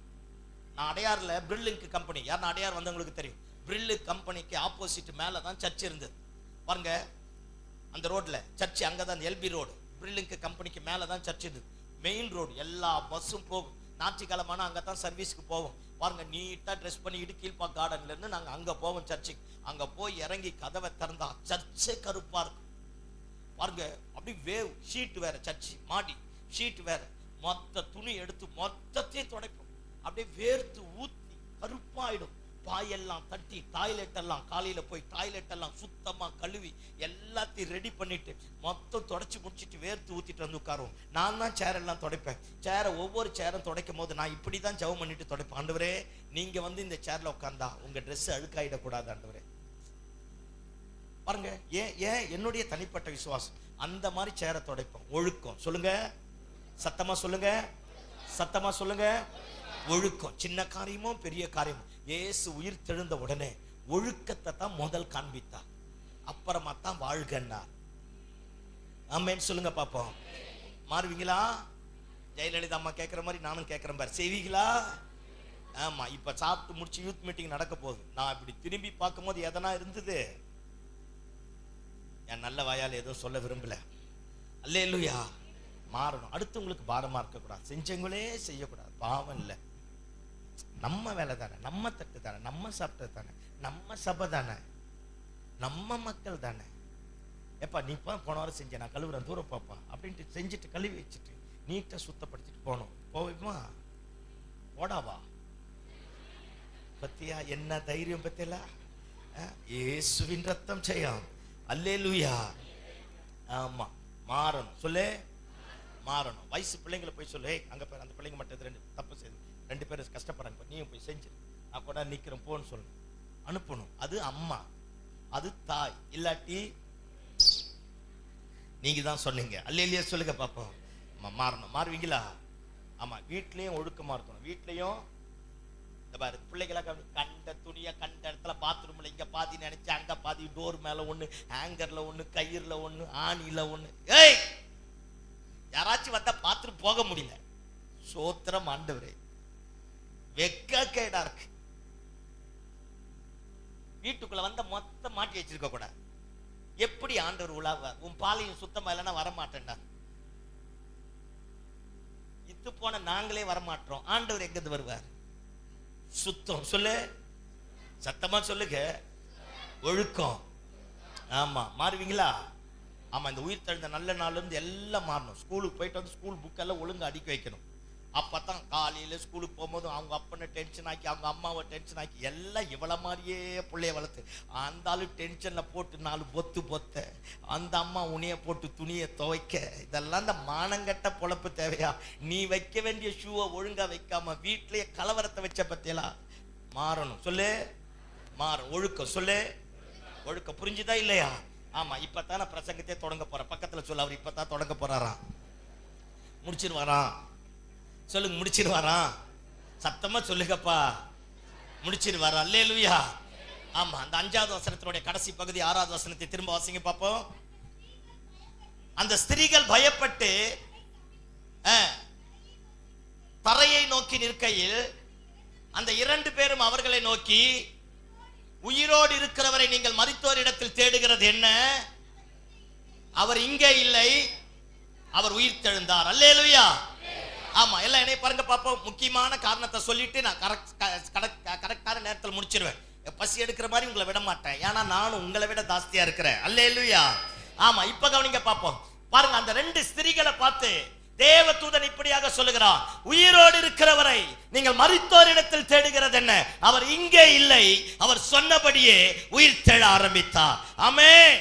நான் அடையாறுல பிரில்லிங்க் கம்பெனி, யாருன்னா அடையார் வந்தவங்களுக்கு தெரியும். பிரில்லு கம்பெனிக்கு ஆப்போசிட் மேல தான் சர்ச் இருந்தது பாருங்க. அந்த ரோட்ல சர்ச், அங்கதான் எல்பி ரோடு. பிரில்லிங்க் கம்பெனிக்கு மேல தான் சர்ச் இருந்தது. மெயின் ரோடு, எல்லா பஸ்ஸும் போகும். ஞாயிற்றுக்கிழமைனா அங்கதான் சர்வீஸ்க்கு போவோம். பாருங்க, நீட்டா ட்ரெஸ் பண்ணிட்டு கீழ்பா கார்டன்ல இருந்து நாங்க அங்க போவோம் சர்ச்சுக்கு. அங்க போய் இறங்கி கதவை திறந்தா சர்ச்சே கருப்பா இருக்கும். பாருங்க, அப்படி வேவ் ஷீட் வேற, சர்ச்சு மாடி ஷீட் வேற. மொத்த துணி எடுத்து மொத்தத்தையும் துடைப்போம். அப்படியே வேர்த்து ஊத்தி கருப்பாயிடும். பாயெல்லாம் தட்டி, டாய்லெட் எல்லாம் காலையில போய் டாய்லெட் எல்லாம் சுத்தமா கழுவி எல்லாத்தையும் ரெடி பண்ணிட்டு மொத்தம் தொடச்சி முடிச்சிட்டு வேர்த்து ஊத்திட்டு வந்து உட்காருவோம். நான் தான் சேர் எல்லாம் துடைப்பேன். சேரை ஒவ்வொரு சேரும் துடைக்கும் போது நான் இப்படிதான் ஜெபம் பண்ணிட்டு துடைப்பேன். ஆண்டவரே, நீங்க இந்த சேர்ல உட்கார்ந்தா உங்க ட்ரெஸ் அழுக்காயிடக்கூடாது ஆண்டவரே. பாருங்க, ஏன் என்னுடைய தனிப்பட்ட விசுவாசம். அந்த மாதிரி சேரை துடைப்போம். ஒழுக்கம். சொல்லுங்க, சத்தமா சொல்லுங்க, சத்தமா சொல்லுங்க. ஒழுக்கம். சின்ன காரியமோ பெரிய காரியமோ, இயேசு உயிர் தெழுந்த உடனே ஒழுக்கத்தை தான் முதல் காண்பித்தார், அப்புறமா தான் வாழ்கன்னார். ஆமென் சொல்லுங்க பாப்போம். மாறுவீங்களா? ஜெயலலிதா அம்மா கேட்கிற மாதிரி நானும் கேட்கிறேன் பாரு, செய்வீங்களா? ஆமா. இப்ப சாப்பிட்டு முடிச்சு யூத் மீட்டிங் நடக்க போகுது. நான் இப்படி திரும்பி பார்க்கும் போது எதனா இருந்தது, என் நல்ல வாயால் எதுவும் சொல்ல விரும்பல. அல்லேலூயா. மாறணும். அடுத்தவங்களுக்கு பாரமா இருக்கக்கூடாது, செஞ்சவங்களே செய்யக்கூடாது. பாவம் இல்லை, நம்ம வேலை தானே, நம்ம தட்டு தானே, நம்ம சாப்பிட்டது தானே, நம்ம சபை தானே, நம்ம மக்கள் தானே. எப்பா நீ போன வாரம் செஞ்ச, நான் கழுவுறேன் தூரம் பாப்பா அப்படின்ட்டு செஞ்சுட்டு கழுவி வச்சுட்டு நீட்டா சுத்தப்படுத்திட்டு போகணும். போவேமா? ஓடாவா? பத்தியா என்ன தைரியம் பத்தியல? இயேசுவின் ரத்தம் செய்யும். அல்லேலூயா. ஆமா, மாறணும். சொல்லு, மாறணும். வயசு பிள்ளைங்களை போய் சொல்லு, அங்க போய் அந்த பிள்ளைங்க மட்டும் 2 தப்பு செய்து 2 பேரும் கஷ்டப்படுறாங்க, நீயும் போய் செஞ்சு நான் கூட நிக்கிறேன் போன்னு சொல்லணும், அனுப்பணும். அது அம்மா, அது தாய். இல்லாட்டி நீங்க தான் சொன்னீங்க. அல்லேலூயா சொல்லுங்க பாப்போம். மாறணும். மாறுவீங்களா? ஆமா. வீட்லயும் ஒழுக்கமா இருக்கணும். வீட்லயும் பாரு, பிள்ளைகளை கண்ட துணியை கண்ட இடத்துல பாத்ரூம்ல இங்க பாதி நினைச்சு அங்க பாதி, டோர் மேல ஒண்ணு, ஹேங்கர்ல ஒண்ணு, கயிறுல ஒண்ணு, ஆணில ஒண்ணு. ஏய், யாராச்சும் வந்தா பாத்ரூம் போக முடியல. சோத்திரம் ஆண்டவரே, வெக்க கேடா இருக்கு. வீட்டுக்குள்ள வந்த மொத்தம் மாட்டி வச்சிருக்க கூடாது. எப்படி ஆண்டவர் உலாவார்? உன் பாலையும் சுத்தமா இல்லைன்னா வரமாட்டேன்டா. இத்து போன நாங்களே வரமாட்டோம், ஆண்டவர் எங்கிருந்து வருவார்? சுத்தம். சொல்லு, சத்தமா சொல்லுங்க. ஒழுக்கம். ஆமா. மாறுவீங்களா? ஆமா. இந்த உயிர் தழுந்த நல்ல நாள்ல இருந்து எல்லாம் மாறணும். ஸ்கூலுக்கு போயிட்டு வந்து ஸ்கூல் புக்கெல்லாம் ஒழுங்கு அடிக்க வைக்கணும். அப்பதான் காலையில ஸ்கூலுக்கு போகும்போது அவங்க அப்பனை டென்ஷன் ஆக்கி, அவங்க அம்மாவை டென்ஷன் ஆக்கி, எல்லாம் இவ்வளோ மாதிரியே பிள்ளைய வளர்த்து, அந்த ஆளு டென்ஷன்ல போட்டு 4 பொத்து பொத்த, அந்த அம்மா உனிய போட்டு துணியை துவைக்க, இதெல்லாம் இந்த மானங்கட்ட பொழப்பு தேவையா? நீ வைக்க வேண்டிய ஷூவை ஒழுங்கா வைக்காம வீட்லயே கலவரத்தை வச்ச பத்தியெல்லாம் மாறணும். சொல்லு, மாறும். ஒழுக்கம். சொல்லு, ஒழுக்கம். புரிஞ்சுதா இல்லையா? ஆமா. இப்பதான் நான் பிரசங்கத்தையே தொடங்க போறேன். பக்கத்துல சொல்ல, அவர் இப்பதான் தொடங்க போறாராம். முடிச்சிருவாராம். சொல்லுங்க, முடிச்சிருவாராம். சத்தமா சொல்லுங்கப்பா, முடிச்சிருவாரா? அல்லேலூயா. ஆமா. அந்த 5வது வசனத்தினுடைய கடைசி பகுதி 6வது வசனத்தை திரும்ப வாசிங்க பாப்போம். அந்த ஸ்திரீகள் பயப்பட்டு தரையை நோக்கி நிற்கையில் அந்த 2 பேரும் அவர்களை நோக்கி, உயிரோடு இருக்கிறவரை நீங்கள் மரித்தோர் இடத்தில் தேடுகிறது என்ன? அவர் இங்கே இல்லை, அவர் உயிர் தெழுந்தார். அல்லேலூயா. ஆமா. எல்லாம் என்னை பாருங்க பாப்போம். முக்கியமான காரணத்தை சொல்லிட்டு நான் கரெக்டான நேரத்தில் முடிச்சிருவேன். பசி எடுக்கிற மாதிரி உங்களை விட மாட்டேன். ஏன்னா நானும் உங்களை விட ஜாஸ்தியா இருக்கிறேன். அல்லேலூயா. ஆமா. இப்ப கவனிங்க பாப்போம். பாருங்க, அந்த 2 ஸ்திரீகளை பார்த்து தேவதூதன் இப்படியாக சொல்லுகிறான், உயிரோடு இருக்கிறவரை நீங்கள் மரித்தோர் இடத்தில் தேடுகிறது என்ன? அவர் இங்கே இல்லை, அவர் சொன்னபடியே உயிர் தெழ ஆரம்பித்தார். ஆமென்.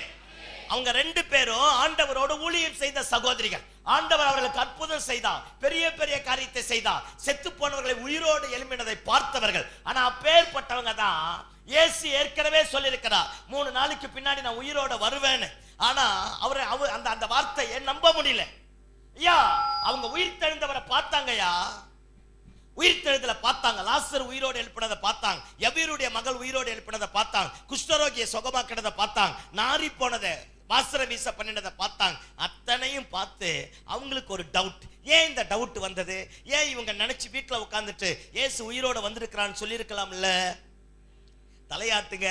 அவங்க 2 பேரும் ஆண்டவரோடு ஊழியம் செய்த சகோதரிகள். ஆண்டவர் அவர்களுக்கு அற்புதம் செய்தார், பெரிய பெரிய காரியத்தை செய்தார், செத்து போனவர்களை உயிரோடு எழுப்பினதை பார்த்தவர்கள். ஆனா அப்பேற்பட்டவங்க தான் இயேசு ஏற்கனவே சொல்லியிருக்கிறார், 3 நாளைக்கு பின்னாடி நான் உயிரோட வருவேன்னு. ஆனா அவர் அந்த வார்த்தையை நம்ப முடியல. ஐயா, அவங்க உயிர் தெழுந்தவரை பார்த்தாங்கய்யா. உயிர் தெழுதல பார்த்தாங்க. லாசர் உயிரோடு எழுப்பினதை பார்த்தாங்க. யவீருடைய மகள் உயிரோடு எழுப்பினதை பார்த்தாங்க. குஷ்டரோகியை சுகமாக்கினதை பார்த்தாங்க. நாரி போனதை வாசர வீச பண்ணினதை பார்த்தாங்க. அத்தனையும் பார்த்து அவங்களுக்கு ஒரு டவுட். ஏன் இந்த டவுட் வந்தது? ஏன் இவங்க நினைச்சு வீட்டுல உட்கார்ந்துட்டு இயேசு உயிரோட வந்திருக்கிறான்னு சொல்லியிருக்கலாம்ல? தலையாட்டுங்க,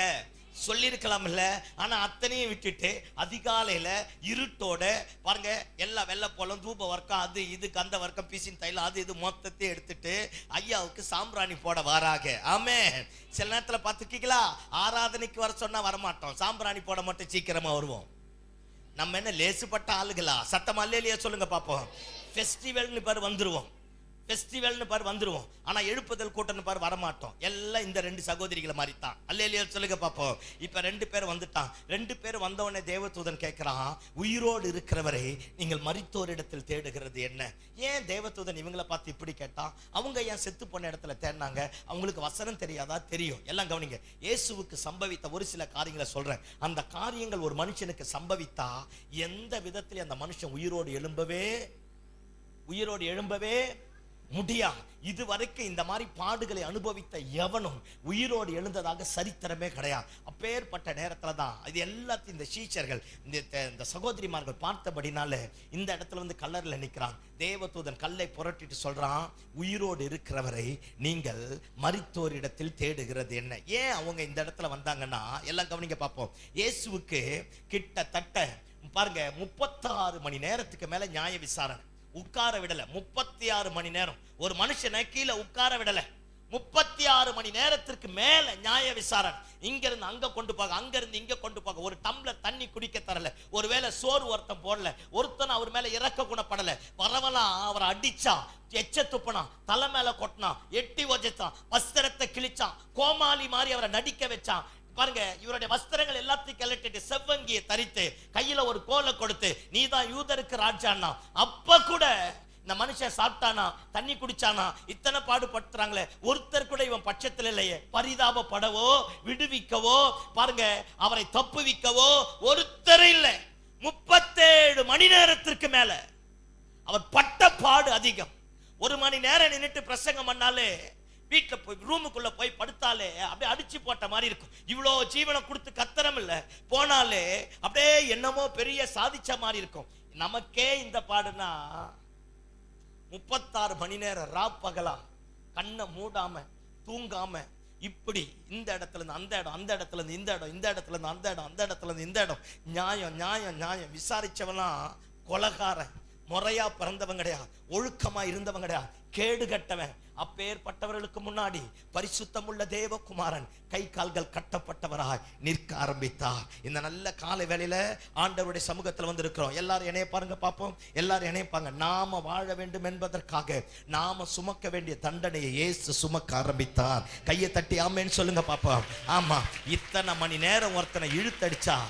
சொல்லியிருக்கலாம் இல்ல? ஆனா அத்தனையும் விட்டுட்டு அதிகாலையில இருட்டோட பாருங்க, எல்லா வெள்ளை போலம், தூப வர்க்கம், அது இது கந்த வர்க்கம், பீசின் தைலம், அது இது மொத்தத்தையும் எடுத்துட்டு ஐயாவுக்கு சாம்பிராணி போட வராங்க. ஆமென். சில நேரத்துல பார்த்துக்கீங்களா, ஆராதனைக்கு வர சொன்னா வரமாட்டோம், சாம்பிராணி போட மட்டும் சீக்கிரமா வருவோம். நம்ம என்ன லேசுப்பட்ட ஆளுகளா? சத்தமா இல்லையா சொல்லுங்க பாப்போம். ஃபெஸ்டிவல்னு பாரு வந்துருவோம், ஃபெஸ்டிவல்னு பாரு வந்துருவோம். ஆனா எழுப்புதல் கூட்டம்னு பாரு வரமாட்டோம். எல்லாம் இந்த 2 சகோதரிகளை மாதிரி தான். அல்லேலூயா சொல்லுங்க பாப்போம். இப்ப 2 பேர் வந்துட்டான். 2 பேர் வந்தவனே தேவதூதன் கேட்கிறான், உயிரோடு இருக்கிறவரை நீங்கள் மரித்தோர் இடத்தில் தேடுகிறது என்ன? ஏன் தேவதூதன் இவங்களை பார்த்து இப்படி கேட்டான்? அவங்க ஏன் செத்து போன இடத்துல தேடினாங்க? அவங்களுக்கு வசனம் தெரியாதா? தெரியும். எல்லாம் கவனிங்க. இயேசுவுக்கு சம்பவித்த ஒரு சில காரியங்களை சொல்றேன். அந்த காரியங்கள் ஒரு மனுஷனுக்கு சம்பவித்தா எந்த விதத்திலே அந்த மனுஷன் உயிரோடு எழும்பவே முடியாது. இதுவரைக்கும் இந்த மாதிரி பாடுகளை அனுபவித்த எவனும் உயிரோடு எழுந்ததாக சரித்திரமே கிடையாது. அப்பேற்பட்ட நேரத்துல தான் இது எல்லாத்தையும் இந்த சீஷர்கள், இந்த சகோதரிமார்கள் பார்த்தபடினால இந்த இடத்துல வந்து கல்லறையில நிற்கிறான். தேவதூதன் கல்லை புரட்டிட்டு சொல்றான், உயிரோடு இருக்கிறவரை நீங்கள் மரித்தோர் இடத்தில் தேடுகிறது என்ன? ஏன் அவங்க இந்த இடத்துல வந்தாங்கன்னா, எல்லாம் கவனிங்க பார்ப்போம். இயேசுவுக்கு கிட்டத்தட்ட பாருங்க 36 மணி நேரத்துக்கு மேல நியாய விசாரணை. உட்கார விடல. 36 மணி நேரம் ஒரு மனுஷனை கீழே உட்கார விடல. 36 மணி நேரத்திற்கு மேல நியாய விசாரணை. இங்க இருந்து அங்க கொண்டு போக, அங்க இருந்து இங்க கொண்டு போக, ஒரு டம்ளர் தண்ணி குடிக்க தரல, ஒருவேளை சோறு ஒருத்தன் போடல, ஒருத்தன் அவர் மேல இறக்க குணப்படல. வரவெல்லாம் அவரை அடிச்சான், எச்ச துப்பினான், தலை மேல கொட்டினான், எட்டி வச்சான், வஸ்திரத்தை கிழிச்சான், கோமாளி மாதிரி அவரை நடிக்க வச்சான். பாருங்க, இவருடைய வஸ்திரங்கள் எல்லாத்தையும் கழட்டிட்டு செவ்வங்கியை தரித்து கையில ஒரு கோலை கொடுத்து, நீதான் யூதருக்கு ராஜான்னா. அப்ப கூட இந்த மனுஷன் சாப்பிட்டானா, தண்ணி குடிச்சானா, இத்தனை பாடுபடுத்துறாங்களே, ஒருத்தர் கூட இவன் பட்சத்தில் இல்லையே. பரிதாபப்படவோ விடுவிக்கவோ பாருங்க, அவரை தப்புவிக்கவோ ஒருத்தர் இல்லை. 37 மணி நேரத்திற்கு மேல அவர் பட்ட பாடு அதிகம். 1 மணி நேரம் நின்னுட்டு பிரசங்கம் பண்ணாலே, வீட்டுல போய் ரூமுக்குள்ள போய் படுத்தாலே அப்படியே அடிச்சு போட்ட மாதிரி இருக்கும். இவ்வளோ ஜீவனை கொடுத்து கத்தரம் இல்ல போனாலே அப்படியே என்னமோ பெரிய சாதிச்ச மாதிரி இருக்கும். நமக்கே இந்த பாடுனா 36 மணி நேரம் பகலா கண்ணை மூடாம தூங்காம இப்படி இந்த இடத்துல இருந்து அந்த இடம், அந்த இடத்துல இருந்து இந்த இடம், இந்த இடத்துல இருந்து அந்த இடம், அந்த இடத்துல இருந்து இந்த இடம், நியாயம் நியாயம் நியாயம் விசாரிச்சவெல்லாம் கொலகாரன், முறையா பிறந்தவன் கிடையாது, ஒழுக்கமா இருந்தவன் கிடையாது, கேடு கட்டவன். அப்பேற்பட்டவர்களுக்கு முன்னாடி பரிசுத்தமுள்ள தேவகுமாரன் கை கால்கள் கட்டப்பட்டவராய் நிற்க ஆரம்பித்தார். இந்த நல்ல காலை வேளையில ஆண்டவருடைய சமூகத்தில் வந்து இருக்கிறோம். எல்லாரும் என்னைய பாருங்க பார்ப்போம். எல்லாரும் என்னைப்பாங்க. நாம வாழ வேண்டும் என்பதற்காக நாம சுமக்க வேண்டிய தண்டனையை இயேசு சுமக்க ஆரம்பித்தார். கையை தட்டி ஆமேன்னு சொல்லுங்க பார்ப்போம். ஆமா, இத்தனை மணி நேரம் ஒருத்தனை இழுத்தடிச்சா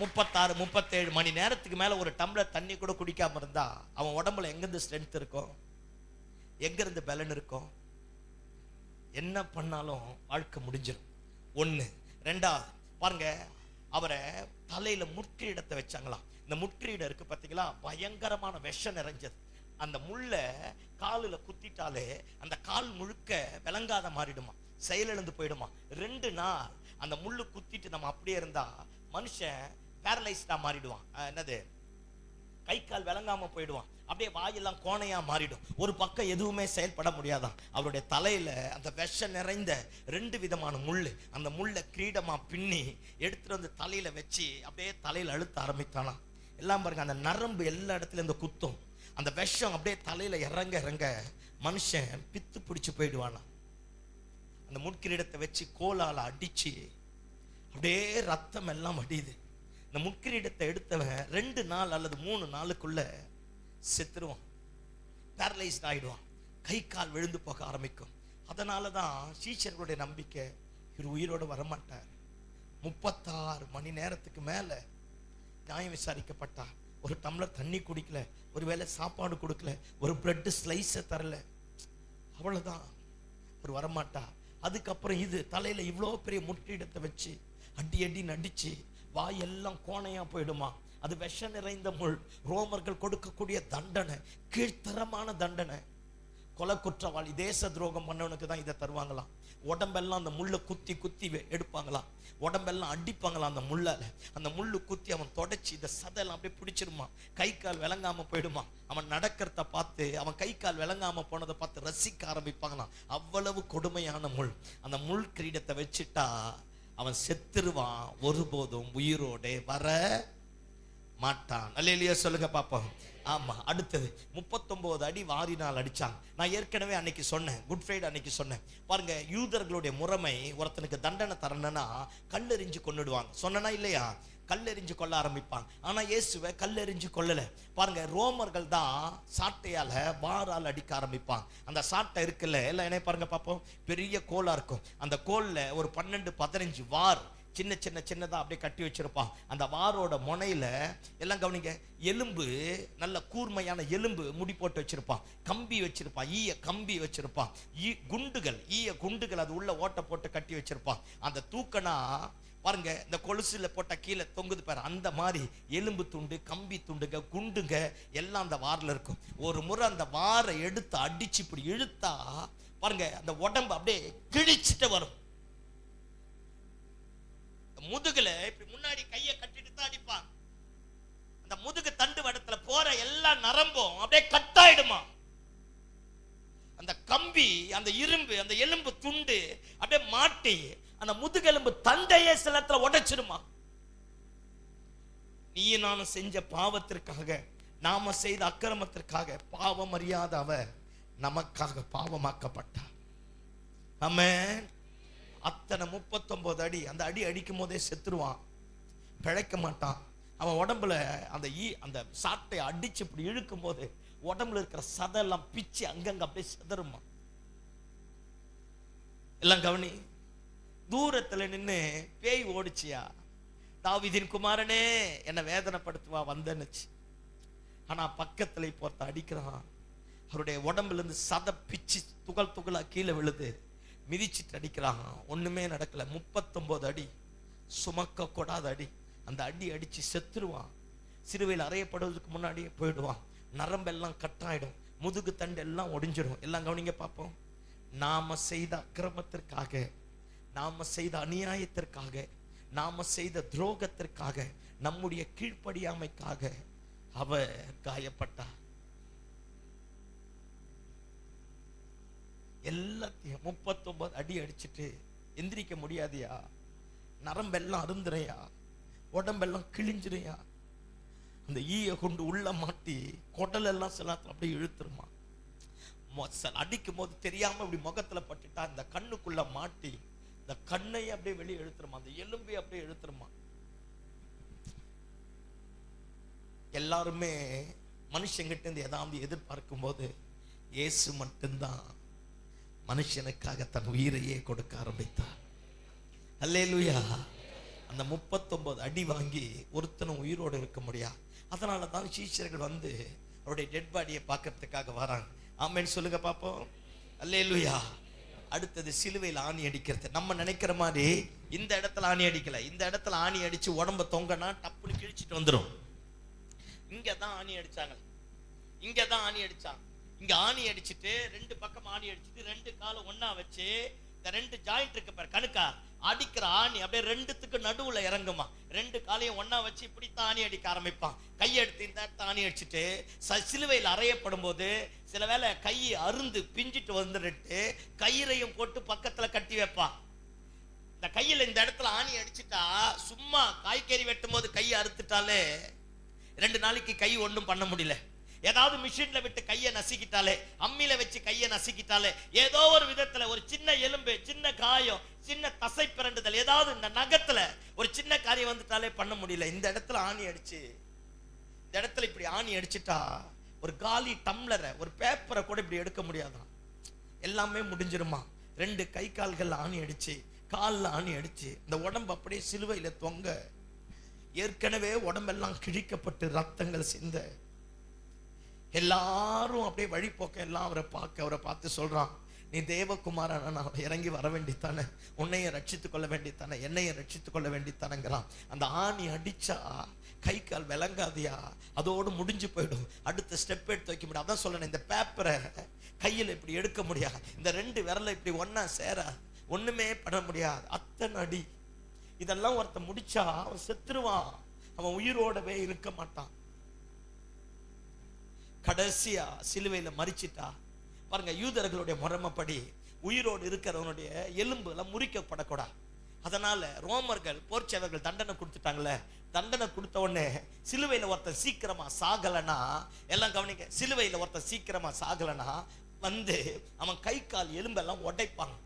36 37 மணி நேரத்துக்கு மேல ஒரு டம்ளர் தண்ணி கூட குடிக்காம இருந்தா அவன் உடம்புல எங்கிருந்து ஸ்ட்ரென்த் இருக்கும், எங்க இருந்து பலன் இருக்கும்? என்ன பண்ணாலும் வாழ்க்கை முடிஞ்சிடும். 1. 2வது பாருங்க, அவரை தலையில முற்றிடத்தை வச்சாங்களாம். இந்த முற்றிடம் இருக்கு பாத்தீங்களா, பயங்கரமான விஷம் நிறைஞ்சது. அந்த முள்ள காலில் குத்திட்டாலே அந்த கால் முழுக்க விளங்காத மாறிடுமா, செயலிழந்து போயிடுமா. 2 நாள் அந்த முள்ளு குத்திட்டு நம்ம அப்படியே இருந்தா மனுஷன் பேரலைஸ்டா மாறிடுவான். என்னது, கை கால் விளங்காம போயிடுவான். அப்படியே வாயெல்லாம் கோணையா மாறிடும். ஒரு பக்கம் எதுவுமே செயல்பட முடியாதான். அவருடைய தலையில அந்த விஷம் நிறைந்த 2 விதமான முள்ளு, அந்த முள்ள கிரீடமா பின்னி எடுத்துட்டு வந்து தலையில வச்சு அப்படியே தலையில அழுத்த ஆரம்பித்தானா. எல்லாம் பாருங்க, அந்த நரம்பு எல்லா இடத்துல இந்த குத்தும். அந்த விஷம் அப்படியே தலையில இறங்க இறங்க மனுஷன் பித்து பிடிச்சு போயிடுவானா. அந்த முட்கிரீடத்தை வச்சு கோலால அடிச்சு அப்படியே ரத்தம் எல்லாம் வடியுது. இந்த முட்கிரீடத்தை எடுத்தவன் 2 நாள் அல்லது 3 நாளுக்குள்ள செத்துருவான், பேரலைஸ்ட் ஆயிடுவான், கை கால் விழுந்து போக ஆரம்பிக்கும். அதனாலதான் சீஷர்களுடைய நம்பிக்கை, இவர் உயிரோடு வரமாட்டார். 36 மணி நேரத்துக்கு மேல நியாயம் விசாரிக்கப்பட்டார். ஒரு டம்ளர் தண்ணி குடிக்கல, ஒருவேளை சாப்பாடு கொடுக்கல, ஒரு பிரெட் ஸ்லைஸை தரல, அவ்வளவுதான், அவர் வரமாட்டார். அதுக்கப்புறம் இது தலையில இவ்வளோ பெரிய முற்றிடத்தை வச்சு அடி அடி நடிச்சு வாயெல்லாம் கோணையா போயிடுமா. அது விஷம் நிறைந்த முள். ரோமர்கள் கொடுக்கக்கூடிய தண்டனை கீழ்த்தரமான தண்டனை. கொலை குற்றவாளி, தேச துரோகம் பண்ணவனுக்கு தான் இதை தருவாங்களாம். உடம்பெல்லாம் அந்த முள்ளை குத்தி குத்தி எடுப்பாங்களாம், உடம்பெல்லாம் அடிப்பாங்களாம் அந்த முள்ளால. அந்த முள்ளு குத்தி அவன் தொடச்சி இந்த சதையெல்லாம் அப்படியே பிடிச்சிருமா, கை கால் விளங்காம போயிடுமா. அவன் நடக்கிறத பார்த்து, அவன் கை கால் விளங்காம போனதை பார்த்து ரசிக்க ஆரம்பிப்பாங்களாம். அவ்வளவு கொடுமையான முள். அந்த முள் கிரீடத்தை வச்சுட்டா அவன் செத்துருவான், ஒருபோதும் உயிரோட வர மாட்டான். அல்லேலூயா சொல்லுங்க பாப்போம். ஆமா, அடுத்தது 39 அடி வாரினால் அடிச்சாங்க. நான் ஏற்கனவே அன்னைக்கு சொன்னேன், குட் ஃப்ரைடே அன்னைக்கு சொன்னேன் பாருங்க. யூதர்களுடைய முறைமை, ஒருத்தனுக்கு தண்டனை தரணும்னா கல்லெறிஞ்சு கொன்னுடுவாங்க. சொன்னா இல்லையா, கல்லெறிஞ்சு கொள்ள ஆரம்பிப்பாங்க. ஆனா இயேசுவை கல்லெறிஞ்சு கொள்ளல பாருங்க. ரோமர்கள் தான் சாட்டையால வாரால் அடிக்க ஆரம்பிப்பாங்க. அந்த சாட்டை இருக்குல்ல, எல்லாம் என்ன பாருங்க பாப்போம், பெரிய கோலா இருக்கும். அந்த கோல்ல ஒரு 12-15 வார் சின்ன சின்ன சின்னதா அப்படியே கட்டி வச்சிருப்பான். அந்த வாரோட முனையில எல்லாம் கவனிங்க, எலும்பு, நல்ல கூர்மையான எலும்பு முடி போட்டு வச்சிருப்பான், கம்பி வச்சிருப்பான், ஈய கம்பி வச்சிருப்பான், குண்டுகள், ஈய குண்டுகள் அது உள்ள ஓட்ட போட்டு கட்டி வச்சிருப்பான். அந்த தூக்கனா பாருங்க, இந்த கொலுசுல போட்ட கீழே தொங்குது பாரு, அந்த மாதிரி எலும்பு துண்டு, கம்பி துண்டுங்க, குண்டுங்க எல்லாம் அந்த வாரில் இருக்கும். ஒரு முறை அந்த வாரை எடுத்து அடிச்சு இப்படி இழுத்தா பாருங்க, அந்த உடம்பு அப்படியே கிழிச்சிட்டு வரும். முதுகுல இப்படி முன்னாடி கையை கட்டிட்டு தான் அடிப்பான். அந்த முதுகு தண்டு வடத்துல போற எல்லா நரம்பும் அப்படியே கட்டாயிடுமா. அந்த கம்பி, அந்த இரும்பு, அந்த எலும்பு துண்டு அப்படியே மாட்டி அந்த முதுகெலும்பு தண்டையே சிலத்துல உடைச்சிருமா. நீ நானும் செஞ்ச பாவத்திற்காக, நாம செய்த அக்கிரமத்திற்காக பாவம் அறியாத அவர் நமக்காக பாவமாக்கப்பட்டார். ஆமென். அத்தனை 39 அடி, அந்த அடி அடிக்கும் போதே செத்துருவான், பிழைக்க மாட்டான். அவன் உடம்புல அந்த சாட்டை அடிச்சு இப்படி இழுக்கும் போது உடம்புல இருக்கிற சதெல்லாம் பிச்சு அங்கங்க அப்படியே செதறுமா. எல்லாம் கவனி. தூரத்துல நின்று பேய் ஓடிச்சியா, தாவீதின் குமாரனே என்ன வேதனைப்படுத்துவா வந்தனுச்சு. ஆனா பக்கத்துல இப்போ அடிக்கிறான், அவருடைய உடம்புல இருந்து சதை பிச்சு துகள் துகளா கீழே விழுது. மிதிச்சிட்டு அடிக்கிறாங்க, ஒண்ணுமே நடக்கல. 39 அடி, சுமக்க கூடாத அடி. அந்த அடி அடிச்சு செத்துருவான். சிலுவையில் அறையப்படுவதற்கு முன்னாடியே போயிடுவான். நரம்பெல்லாம் கட்டாயிடும், முதுகு தண்டு எல்லாம் ஒடிஞ்சிடும். எல்லாம் கவனிங்க பார்ப்போம். நாம செய்த அக்கிரமத்திற்காக, நாம செய்த அநியாயத்திற்காக, நாம செய்த துரோகத்திற்காக, நம்முடைய கீழ்ப்படியாமைக்காக அவர் காயப்பட்டார். எல்லாத்தையும் 39 அடி அடிச்சுட்டு எந்திரிக்க முடியாதியா, நரம்பெல்லாம் அருந்துறையா, உடம்பெல்லாம் கிழிஞ்சிரையா. அந்த ஈய கொண்டு உள்ள மாட்டி குடல் எல்லாம் சில அப்படியே இழுத்துருமா. அடிக்கும் போது தெரியாம இப்படி முகத்துல பட்டுட்டா இந்த கண்ணுக்குள்ள மாட்டி இந்த கண்ணையை அப்படியே வெளியே இழுத்துருமா, அந்த எலும்பை அப்படியே இழுத்துருமா. எல்லாருமே மனுஷங்கிட்ட இருந்து ஏதாவது எதிர்பார்க்கும் போது இயேசு மட்டும்தான் மனுஷனுக்காக தன் உயிரையே கொடுக்க ஆரம்பித்தார். அல்லேலூயா. அந்த 39 அடி வாங்கி ஒருத்தனும் உயிரோடு இருக்க முடியாது. அதனால தான் சீஷர்கள் வந்து அவருடைய டெட் பாடியை பார்க்கறதுக்காக வராங்க. ஆமென் சொல்லுங்க பாப்போம். அல்லேலூயா. அடுத்தது சிலுவையில் ஆணி அடிக்கிறது. நம்ம நினைக்கிற மாதிரி இந்த இடத்துல ஆணி அடிக்கல. இந்த இடத்துல ஆணி அடிச்சு உடம்ப தொங்கனா டப்புன்னு கிழிச்சிட்டு வந்துடும். இங்கதான் ஆணி அடிச்சாங்க, இங்கதான் ஆணி அடிச்சாங்க. இங்க ஆணி அடிச்சுட்டு 2 பக்கம் ஆணி அடிச்சுட்டு 2 காலம் ஒன்னா வச்சு இந்த 2 ஜாயிண்ட் இருக்கு பாரு, கணுக்கா அடிக்கிற ஆணி அப்படியே 2த்துக்கு நடுவுல இறங்குமா. 2 காலையும் ஒன்னா வச்சு இப்படித்தான் ஆணி அடிக்க ஆரம்பிப்பான். கையெடுத்து இந்த இடத்த ஆணி அடிச்சுட்டு சிலுவையில் அறையப்படும் போது சில வேளை கையை அருந்து பிஞ்சிட்டு வந்துட்டு கயிறையும் போட்டு பக்கத்துல கட்டி வைப்பான். இந்த கையில இந்த இடத்துல ஆணி அடிச்சுட்டா, சும்மா காய்கறி வெட்டும் போது கையை அறுத்துட்டாலே 2 நாளைக்கு கை ஒன்றும் பண்ண முடியல. ஏதாவது மிஷின்ல விட்டு கையை நசுக்கிட்டாலே, அம்மியில வச்சு கையை நசுக்கிட்டாலே, ஏதோ ஒரு விதத்துல ஒரு சின்ன எலும்பு, சின்ன காயம், சின்ன தசை பிறண்டுதல், ஏதாவது இந்த நகத்துல ஒரு சின்ன காரியம் வந்துட்டாலே பண்ண முடியல. இந்த இடத்துல ஆணி அடிச்சு, இந்த இடத்துல இப்படி ஆணி அடிச்சுட்டா ஒரு காலி டம்ளரை, ஒரு பேப்பரை கூட இப்படி எடுக்க முடியாதான், எல்லாமே முடிஞ்சிருமா. 2 கை கால்கள் ஆணி அடிச்சு, காலில் ஆணி அடிச்சு, இந்த உடம்பு அப்படியே சிலுவையில தொங்க, ஏற்கனவே உடம்பெல்லாம் கிழிக்கப்பட்டு ரத்தங்கள் சிந்த, எல்லாரும் அப்படியே வழி போக்க எல்லாம் அவரை பார்த்து சொல்றான், நீ தேவகுமாரன் இறங்கி வர வேண்டித்தானே, உன்னைய ரட்சித்துக் கொள்ள வேண்டித்தானே, என்னைய ரட்சித்துக் கொள்ள வேண்டித்தானேங்கிறான். அந்த ஆணி அடிச்சா கை கால் விளங்காதியா, அதோடு முடிஞ்சு போயிடும். அடுத்த ஸ்டெப் எடுத்து வைக்க முடியாது. அதான் சொல்றேன், இந்த பேப்பரை கையில இப்படி எடுக்க முடியாது, இந்த 2 விரலை இப்படி ஒன்னா சேர ஒண்ணுமே பண்ண முடியாது. அத்தனை அடி. இதெல்லாம் ஒருத்த முடிச்சா அவன் செத்துருவான், அவன் உயிரோடவே இருக்க மாட்டான். கடைசியா சிலுவையில மரிச்சிட்டா பாருங்க. யூதர்களுடைய முறைமைப்படி உயிரோடு இருக்கிறவனுடைய எலும்பு எல்லாம் முறிக்கப்படக்கூடாது. அதனால ரோமர்கள் போர்ச்சவர்கள் தண்டனை கொடுத்துட்டாங்களே, தண்டனை கொடுத்த உடனே சிலுவையில ஒருத்தன் சீக்கிரமா சாகலனா, எல்லாம் கவனிக்க, சிலுவையில ஒருத்தன் சீக்கிரமா சாகலனா வந்து அவன் கை கால் எலும்பெல்லாம் உடைப்பாங்க.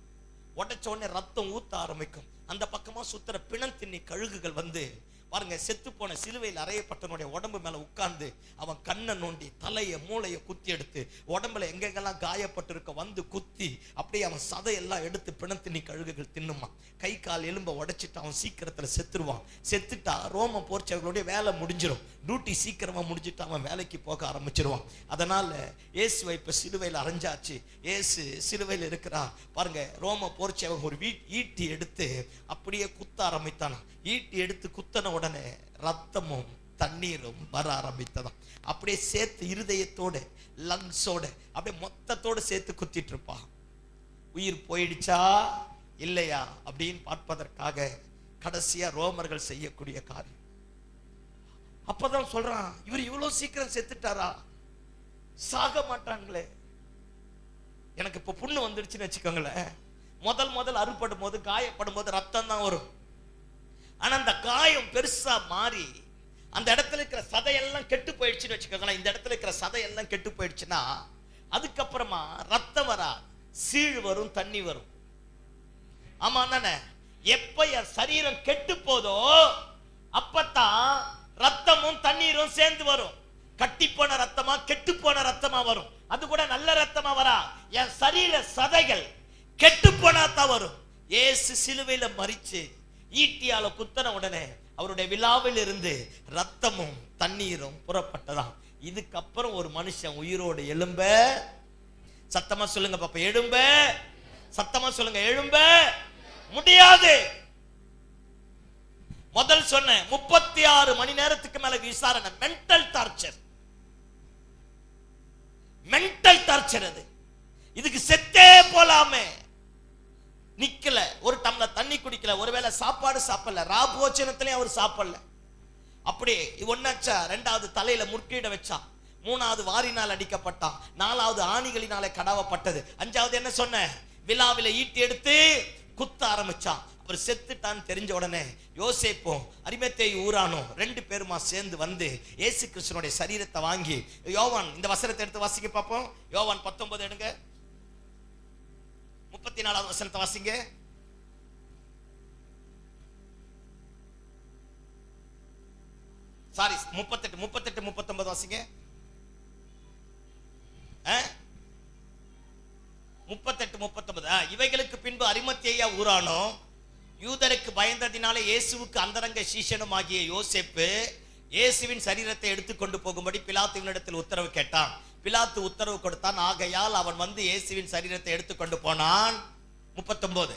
உடைச்ச உடனே ரத்தம் ஊத்த ஆரம்பிக்கும். அந்த பக்கமா சுத்துற பிணத்தின்னி கழுகுகள் வந்து பாருங்க, செத்து போன சிலுவையில் அறையப்பட்டனுடைய உடம்பு மேல உட்கார்ந்து அவன் கண்ணை நோண்டி தலைய மூளைய குத்தி எடுத்து உடம்புல எங்கெங்கெல்லாம் காயப்பட்டு இருக்க வந்து குத்தி அப்படியே அவன் சதையெல்லாம் எடுத்து பிணத்தினி கழுகுகள் தின்னுமா. கை கால் எலும்ப உடைச்சிட்டு அவன் சீக்கிரத்துல செத்துருவான். செத்துட்டா ரோம போர்ச்சவர்களுடைய வேலை முடிஞ்சிடும். டியூட்டி சீக்கிரமா முடிஞ்சிட்டு அவன் வேலைக்கு போக ஆரம்பிச்சிருவான். அதனால இயேசுவை இப்ப சிலுவையில் அரைஞ்சாச்சு, இயேசு சிலுவையில் இருக்கிறா. பாருங்க, ரோம போர்ச்சவன் ஒரு ஈட்டி எடுத்து அப்படியே குத்த ஆரம்பித்தானா. ஈட்டி எடுத்து குத்தன உடனே ரத்தமும் தண்ணீரும் வர ஆரம்பித்ததாம். அப்படியே சேர்த்து இருதயத்தோட லங்ஸோட அப்படியே மொத்தத்தோட சேர்த்து குத்திட்டு இருப்பா. உயிர் போயிடுச்சா இல்லையா அப்படின்னு பார்ப்பதற்காக கடைசியா ரோமர்கள் செய்யக்கூடிய காரியம். அப்பதான் சொல்றான், இவர் இவ்வளவு சீக்கிரம் செத்துட்டாரா, சாக மாட்டாங்களே. எனக்கு இப்ப புண்ணு வந்துடுச்சுன்னு வச்சுக்கோங்களேன். முதல் அறுபடும் போது காயப்படும் போது ரத்தம் தான் வரும். ஆனா அந்த காயம் பெருசா மாறி அந்த இடத்துல இருக்கிற சதையெல்லாம் கெட்டு போயிடுச்சுன்னு வச்சுக்கோங்களேன். இந்த இடத்துல இருக்கிற சதையெல்லாம் கெட்டு போயிடுச்சுன்னா அதுக்கப்புறமா ரத்தம் வரா, சீழ் வரும், தண்ணி வரும். ஆமா தானே? எப்ப என் சரீரம் கெட்டு போதோ அப்பத்தான் ரத்தமும் தண்ணீரும் சேர்ந்து வரும். கட்டி போன ரத்தமா கெட்டு போன ரத்தமா வரும். அது கூட நல்ல ரத்தமா வரா. என் சரீர சதைகள் கெட்டு போனா தான் வரும். இயேசு சிலுவையில மரிச்சு ஈட்டியால குத்தன உடனே அவருடைய விழாவில் இருந்து ரத்தமும் தண்ணீரும் புறப்பட்டதாம். இதுக்கப்புறம் ஒரு மனுஷன் உயிரோடு எழும்ப, சத்தமா சொல்லுங்க பாப்பா, எழும்ப, சத்தமா சொல்லுங்க, எழும்ப முடியாது. முதல் சொன்ன 36 மணி நேரத்துக்கு மேல விசாரணை, மென்டல் டார்ச்சர், மென்டல் டார்ச்சர். அது இதுக்கு செத்தே போலாமே, நிக்கல, ஒரு டம்ளர் தண்ணி குடிக்கல, ஒருவேளை சாப்பாடு சாப்பிடல, ராபோஜனத்திலே அவர் சாப்பிடல. அப்படி ஒன்னாச்சா, ரெண்டாவது தலையில முற்கீட வச்சா, மூணாவது வாரினால் அடிக்கப்பட்டான், நாலாவது ஆணிகளினாலே கடவப்பட்டது, அஞ்சாவது என்ன சொன்ன, விழாவில ஈட்டி எடுத்து குத்த ஆரம்பிச்சான். அவர் செத்துட்டான்னு தெரிஞ்ச உடனே யோசேப்பும் அரிமத்தேயு ஊரானும் 2 பேருமா சேர்ந்து வந்து இயேசு கிறிஸ்துவினுடைய சரீரத்தை வாங்கி, யோவான் இந்த வசனத்தை எடுத்து வாசிக்க பார்ப்போம். யோவான் 19 எடுங்க, 34வது வசனத்தை வாசிங்க. சாரி, 38 39 வாசிங்க. 38 39. இவைகளுக்கு பின்பு அரிமத்தேயா ஊரானோ யூதருக்கு பயந்ததினாலே இயேசுவுக்கு அந்தரங்க சீஷனும் ஆகிய யோசேப்பு இயேசுவின் சரீரத்தை எடுத்துக்கொண்டு போகும்படி பிலாத்துவினிடத்தில் உத்தரவு கேட்டான். பிலாத்து உத்தரவு கொடுத்தான். ஆகையால் அவன் வந்து இயேசுவின் சரீரத்தை எடுத்துக்கொண்டு போனான். 39.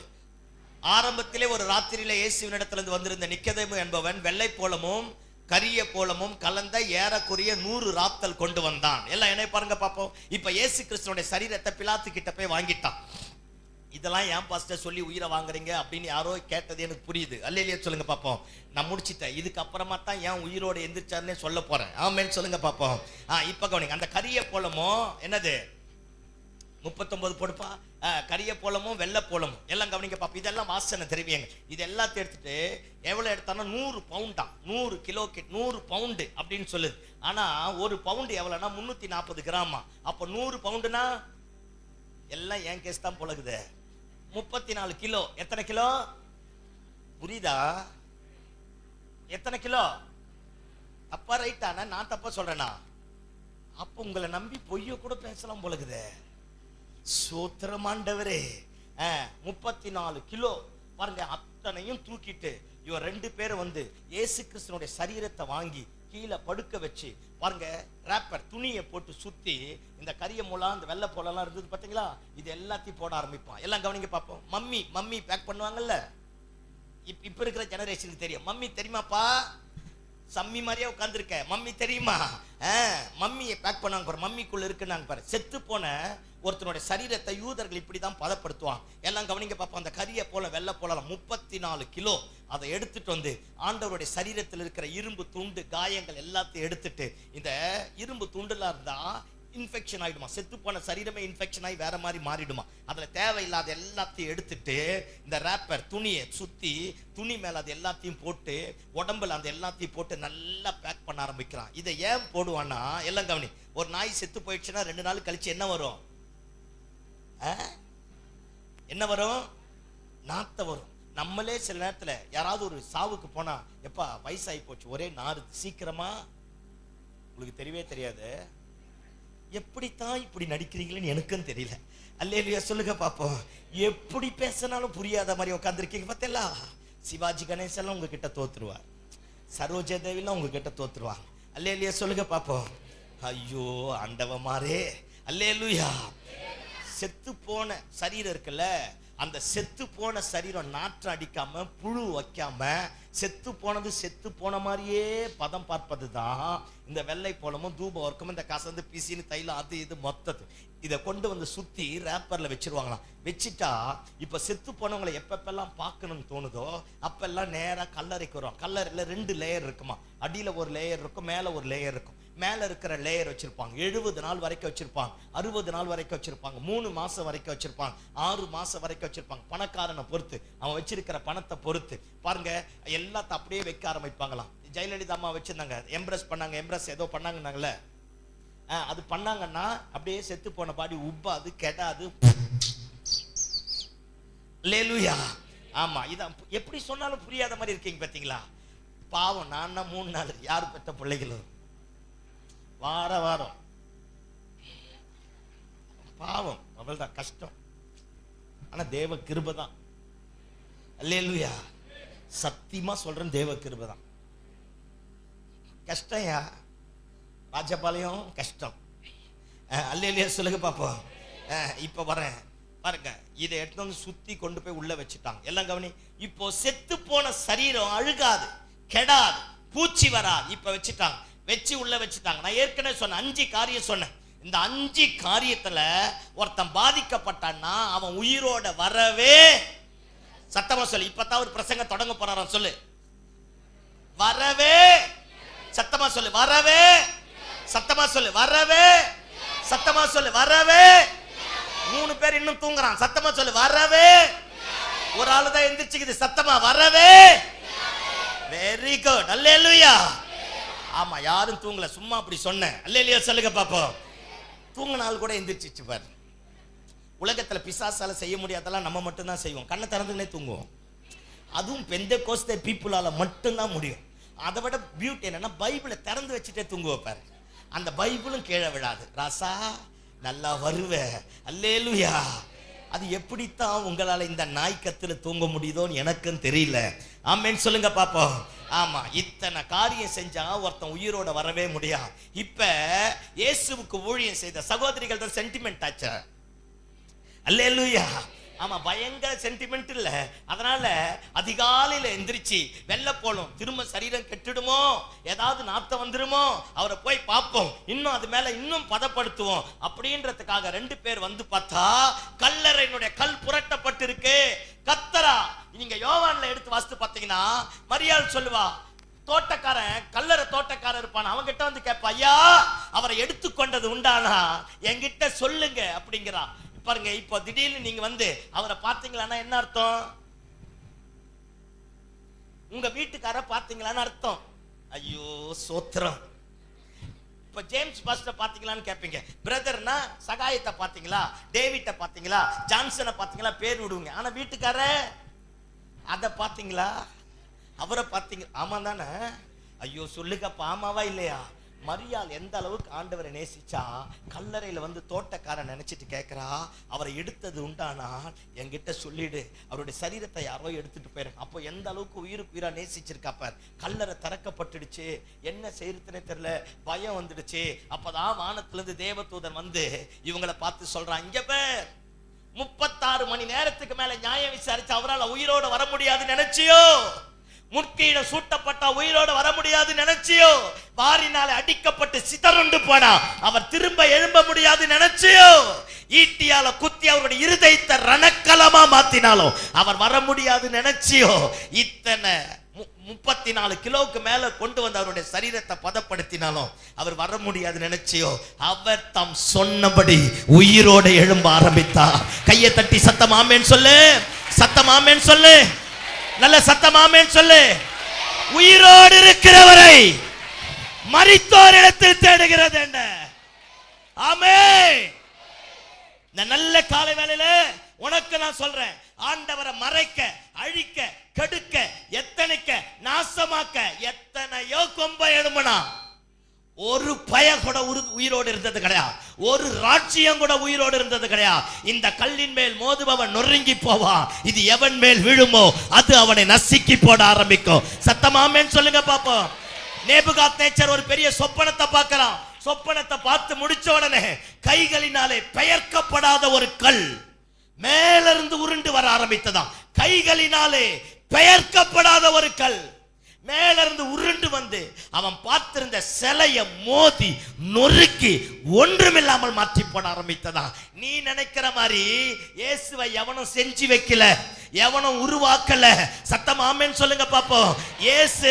ஆரம்பத்திலே ஒரு ராத்திரியில இயேசுவினிடத்திலிருந்து வந்திருந்த நிக்கதேமு என்பவன் வெள்ளை போலமும் கரிய போலமும் கலந்த ஏறக்குறைய 100 ராத்தல் கொண்டு வந்தான். எல்லாம் என்ன பாருங்க பாப்போம். இப்ப இயேசு கிறிஸ்துவோட சரீரத்தை பிலாத்து கிட்ட போய் வாங்கிட்டான். இதெல்லாம் ஏன் பாஸ்டர் சொல்லி உயிரை வாங்குறீங்க அப்படின்னு யாரோ கேட்டது எனக்கு புரியுது. அல்லேலூயா சொல்லுங்க பாப்போம். நான் முடிச்சிட்டேன். இதுக்கு அப்புறமா தான் ஏன் உயிரோட எந்திரிச்சாருன்னே சொல்ல போறேன். ஆமென் சொல்லுங்க பாப்போம். இப்ப கவனிங்க, அந்த கரிய போலமோ என்னது, 39 போடுப்பா, கரிய போலமும் வெள்ளை போலமும் எல்லாம் கவனிங்க பாப்பா. இதெல்லாம் வாசனை திரவியங்க. இது எல்லாத்தையும் எடுத்துட்டு எவ்வளவு எடுத்தானா 100 பவுண்டா, 100 கிலோ, 100 பவுண்டு அப்படின்னு சொல்லுது. ஆனா ஒரு பவுண்டு எவ்வளவுனா 340 கிராமா. அப்ப 100 பவுண்டுனா எல்லாம் என் கேஸ் தான் போலகுது. 34 கிலோ. எத்தனை கிலோ புரியுதா? எத்தனை கிலோ? தப்பா ரைட்டானா? நான் தப்பா சொல்றேனா? அப்ப உங்களை நம்பி பொய்ய கூட பேசலாம் போலகுது. சோத்திரமாண்டவரே, 34 கிலோ பாருங்க. அத்தனையும் தூக்கிட்டு இவர் 2 பேரும் வந்து இயேசு கிறிஸ்துவோட சரீரத்தை வாங்கி கீழே படுக்க வச்சு பாருங்க, ராப்பர் துணியை போட்டு சுத்தி இந்த கரிய மூலம் இந்த வெள்ளை போலாம் இருந்தது பாத்தீங்களா, இது எல்லாத்தையும் போட ஆரம்பிப்பான். எல்லாம் கவனிங்க பார்ப்போம். மம்மி பேக் பண்ணுவாங்கல்ல, இப்ப இருக்கிற ஜெனரேஷனுக்கு தெரியும். மம்மி தெரியுமாப்பா? சம்மி மாதிரியே உட்காந்துருக்க, மம்மி தெரியுமா? மம்மியை பேக் பண்ணாங்க பாரு, மம்மிக்குள்ள இருக்குன்னாங்க பாரு. செத்து போன ஒருத்தனுடைய சரீரத்தை யூதர்கள் இப்படிதான் பதப்படுத்துவாங்க. எல்லாம் கவனிங்க பாப்போம். அந்த கரிய போல வெள்ளை போலாம் 34 கிலோ அதை எடுத்துட்டு வந்து ஆண்டவருடைய சரீரத்தில் இருக்கிற இரும்பு துண்டு காயங்கள் எல்லாத்தையும் எடுத்துட்டு, இந்த இரும்பு துண்டுல இருந்தா இன்ஃபெக்ஷன் ஆயிடுமா, செத்து போன சரீரமே இன்ஃபெக்ஷன் ஆகி வேற மாதிரி மாறிடுமா. அதுல தேவையில்லாத எல்லாத்தையும் எடுத்துட்டு இந்த ராப்பர் துணியை சுத்தி துணி மேல அது எல்லாத்தையும் போட்டு உடம்புல அந்த எல்லாத்தையும் போட்டு நல்லா பேக் பண்ண ஆரம்பிக்கிறான். இதை ஏன் போடுவான்னா, எல்லாம் கவனி, ஒரு நாய் செத்து போயிடுச்சுன்னா 2 நாள் கழிச்சு என்ன வரும்? என்ன வரும்? நாத்த வரும். நம்மளே சில நேரத்துல யாராவது ஒரு சாவுக்கு போனா, எப்பா வயசாகி போச்சு, ஒரே நாறு, சீக்கிரமா, உங்களுக்கு தெரியவே தெரியாது. எப்படித்தான் இப்படி நடிக்கிறீங்களேன்னு எனக்கும் தெரியல. அல்லேலூயா சொல்லுங்க பாப்போம். எப்படி பேசினாலும் புரியாத மாதிரி உட்காந்துருக்கீங்க பார்த்தீங்களா? சிவாஜி கணேசன் உங்ககிட்ட தோத்துருவார், சரோஜா தேவிலாம் உங்ககிட்ட தோத்துருவாங்க. அல்லேலூயா சொல்லுங்க பாப்போம். ஐயோ ஆண்டவமாரே, அல்லேலூயா. செத்து போன சரீரம் இருக்குல்ல, அந்த செத்து போன சரீரம் நாற்றம் அடிக்காம புழு வைக்காம செத்து போனது செத்து போன மாதிரியே பதம் பார்ப்பது தான் இந்த வெள்ளை போலமும் தூப வர்க்கமும் இந்த கசந்து பிசின்னு தைலம் அது இது மொத்தது இதை கொண்டு வந்து சுத்தி ரேப்பர்ல வச்சிருவாங்களாம். வச்சுட்டா இப்ப செத்து போனவங்களை எப்பெல்லாம் பார்க்கணும்னு தோணுதோ அப்பெல்லாம் நேரா கல்லறைக்கு வரும். கல்லறையில 2 லேயர் இருக்குமா, அடியில ஒரு லேயர் இருக்கும், மேல ஒரு லேயர் இருக்கும். மேல இருக்கிற லேயர் வச்சிருப்பாங்க 70 நாள் வரைக்கும் வச்சிருப்பாங்க, 60 நாள் வரைக்கும் வச்சிருப்பாங்க, 3 மாசம் வரைக்கும் வச்சிருப்பாங்க, 6 மாசம் வரைக்கும் வச்சிருப்பாங்க. பணக்காரனை பொறுத்து, அவன் வச்சிருக்கிற பணத்தை பொறுத்து பாருங்க எல்லாத்தையும் அப்படியே வைக்க ஆரம்பிப்பாங்களாம். ஜெயலலிதா அம்மா வச்சிருந்தாங்க, எம்ப்ரஸ் பண்ணாங்க, எம்ப்ரஸ் ஏதோ பண்ணாங்கன்னாங்கல்ல, அது பண்ணாங்கன்னா அப்படியே செத்து போன பாடி உப்பாது கெடாது. அல்லேலூயா. ஆமா, இதான் எப்படி சொன்னாலும் புரியாத மாதிரி இருக்கீங்க பாத்தீங்களா? பாவம், நான் 3 நாள் யாரு பெற்ற பிள்ளைகளும் வாரம் பாவம், அவள்தான் கஷ்டம். ஆனா தேவ கிருபை தான். அல்லேலூயா. சத்தியமா சொல்றேன், தேவ கிருபை தான். கஷ்டம்யா, ராஜபாளையம் கஷ்டம். அல்லேலூயா சொல்லுங்க பாப்போம். இப்ப வரேன் பாருங்க, இதை எடுத்து வந்து சுத்தி கொண்டு போய் உள்ள வச்சுட்டாங்க. எல்லாம் கவனி. இப்போ செத்து போன சரீரம் அழுகாது, கெடாது, பூச்சி வராது. இப்ப வச்சுட்டாங்க, வச்சு உள்ள வச்சுட்டாங்க. நான் ஏற்கனவே சொன்ன 5 காரியம் சொன்னேன். இந்த 5 காரியத்துல ஒருத்தன் பாதிக்கப்பட்டான்னா அவன் உயிரோட வரவே, சத்தமா சொல்லு, இப்பதான் ஒரு பிரசங்க தொடங்க போறாராம், சொல்லு வரவே, சத்தமா சொல்லு வரவே, சத்தமா சொல்லு வரவே, சத்தமா சொல்லு வரவே. 3 பேர் இன்னும் தூங்குறான், சத்தமா சொல்லு வரவே. ஒரு ஆளு தான் எந்திரிச்சுக்குது, சத்தமா வரவே. வெரி குட், அல்லேலூயா. ஆமா, யாரும் தூங்கல, சும்மா அப்படி சொன்னேன். அல்லேலூயா சொல்லுங்க பாப்போம். தூங்கினால் கூட எந்திரிச்சிச்சு பாரு. உலகத்துல பிசாசால செய்ய முடியாதெல்லாம் நம்ம மட்டும் தான் செய்வோம். கண்ணை திறந்துனே தூங்குவோம். அதுவும் பெந்தெகோஸ்தே பீப்புளால மட்டும்தான் முடியும். அதை விட பியூட்டி என்னன்னா, பைபிளை திறந்து வச்சுட்டே தூங்க வைப்பாரு. அந்த பைபிளும் கீழே விடாது. ராசா நல்லா வருவ, அல்லேலூயா. அது எப்படித்தான் உங்களால இந்த நாய் கத்துல தூங்க முடியுதோன்னு எனக்கும் தெரியல. ஆமென் சொல்லுங்க பாப்போம். ஆமா, இத்தனை காரியம் செஞ்சா ஒருத்தன் உயிரோட வரவே முடியாது. இப்ப இயேசுவுக்கு ஊழியம் செய்த சகோதரிகள் தான் சென்டிமெண்ட் ஆச்சு. அல்லேலூயா. ஆமா, பயங்கர சென்டிமெண்ட் இல்ல. அதனால அதிகாலையில எந்திரிச்சு வெள்ள போலும், திரும்ப சரீரம் கெட்டுடுமோ, ஏதாவது நாத்தம் வந்துருமோ, அவரை போய் பார்ப்போம், இன்னும் அது மேல இன்னும் பதப்படுத்துவோம் அப்படின்றதுக்காக 2 பேர் வந்து பார்த்தா கல்லறையினுடைய கல் புரட்டப்பட்டிருக்கு. கத்தரா, நீங்க யோவான்ல எடுத்து வாசித்து பார்த்தீங்கன்னா மரியாள் சொல்லுவா, தோட்டக்காரன், கல்லறை தோட்டக்காரன் இருப்பான், அவங்கிட்ட வந்து கேட்பா, ஐயா அவரை எடுத்துக்கொண்டது உண்டானா என்கிட்ட சொல்லுங்க அப்படிங்கிறா. பாருங்க, இப்போ திடீர்னு நீங்க வந்து அவரை பார்த்தீங்களான்னா என்ன அர்த்தம்? உங்க வீட்டுக்கார பார்த்தீங்களான்னு அர்த்தம். ஐயோ சோத்திரம். இப்ப ஜேம்ஸ் பாஸ்டர் பார்த்தீங்களான்னு கேட்பீங்க. பிரதர்னா சகாயத்தை பார்த்தீங்களா, டேவிட்ட பார்த்தீங்களா, ஜான்சனை பார்த்தீங்களா, பேர் விடுவீங்க. ஆனா வீட்டுக்கார அதை பார்த்தீங்களா, அவரை பார்த்தீங்க, ஆமா தானே? ஐயோ சொல்லுங்கப்பா, ஆமாவா இல்லையா? மரியாள் எந்த அளவுக்கு ஆண்டவரை நேசிச்சா, கல்லறையில வந்து தோட்டக்காரன் நினைச்சிட்டு கேட்கிறா, அவரை எடுத்தது உண்டானா என்கிட்ட சொல்லிடு, அவருடைய சரீரத்தை யாரோ எடுத்துட்டு போயிரு. அப்போ எந்த அளவுக்கு உயிருக்கு உயிரா நேசிச்சிருக்காப்ப. கல்லறை திறக்கப்பட்டுடுச்சு, என்ன செய்யறதுன்னே தெரியல, பயம் வந்துடுச்சு. அப்பதான் வானத்துல இருந்து தேவதூதன் வந்து இவங்களை பார்த்து சொல்றான், இங்க பேர் 36 மணி நேரத்துக்கு மேல நியாயம் விசாரிச்சு அவரால் உயிரோட வர முடியாது நினைச்சியோ, முற்கீழ சூட்டப்பட்ட உயிரோட வர முடியாது நினைச்சியோ, வாரினால அடிக்கப்பட்டு சிதறுண்டு போனா அவர் திரும்ப எழும்ப முடியாது நினைச்சியோ, ஈட்டியால குத்தி அவருடைய இருதயத்தை ரணக்கலமா மாத்தினாலும் அவர் வர முடியாது நினைச்சியோ, இத்தனை 34 கிலோவுக்கு மேல கொண்டு வந்து அவருடைய சரீரத்தை பதப்படுத்தினாலும் அவர் வர முடியாது நினைச்சியோ, அவர் தம் சொன்னபடி உயிரோட எழும்ப ஆரம்பித்தார். கையை தட்டி சத்தம் ஆமென் சொல்லு, சத்தம் ஆமென் சொல்லு, நல்ல சத்தம் ஆமென் சொல்லு. உயிரோடு இருக்கிறவரை மரித்தோர் இடத்தில் தேடுகிறது என்ன? ஆமென். இந்த நல்ல காலை வேளையில உனக்கு நான் சொல்றேன், ஆண்டவரை மறைக்க, அழிக்க, கெடுக்க, எத்தனைக்க, நாசமாக்க எத்தனையோ கொம்ப எழுமனா, ஒரு பய கூட உயிரோடு இருந்தது கிடையாது, ஒரு ராஜ்யம் கூட உயிரோடு இருந்தது கிடையாது. இந்த கல்லின் மேல் மோதுபவன் நொறுங்கி போவான், இது எவன் மேல் விழுமோ அது அவனை நசுக்கி போட ஆரம்பிக்கும். சத்தமாமேன்னு சொல்லுங்க பாப்போம். நேபுகாத்நேச்சர் ஒரு பெரிய சொப்பனத்தை பார்க்கிறான். சொப்பனத்தை பார்த்து முடிச்ச உடனே கைகளினாலே பெயர்க்கப்படாத ஒரு கல் மேலிருந்து உருண்டு வர ஆரம்பித்ததாம். கைகளினாலே பெயர்க்கப்படாத ஒரு கல் மேலிருந்து உருண்டு வந்து அவன் பார்த்திருந்த சிலையை மோதி நொறுக்கி ஒன்றுமில்லாமல் மாற்றி போட ஆரம்பித்ததான். நீ நினைக்கிற மாதிரி இயேசுவை எவனும் செஞ்சு வைக்கல, எவனும் உருவாக்கல. சத்தம் ஆமென் சொல்லுங்க பாப்போம். இயேசு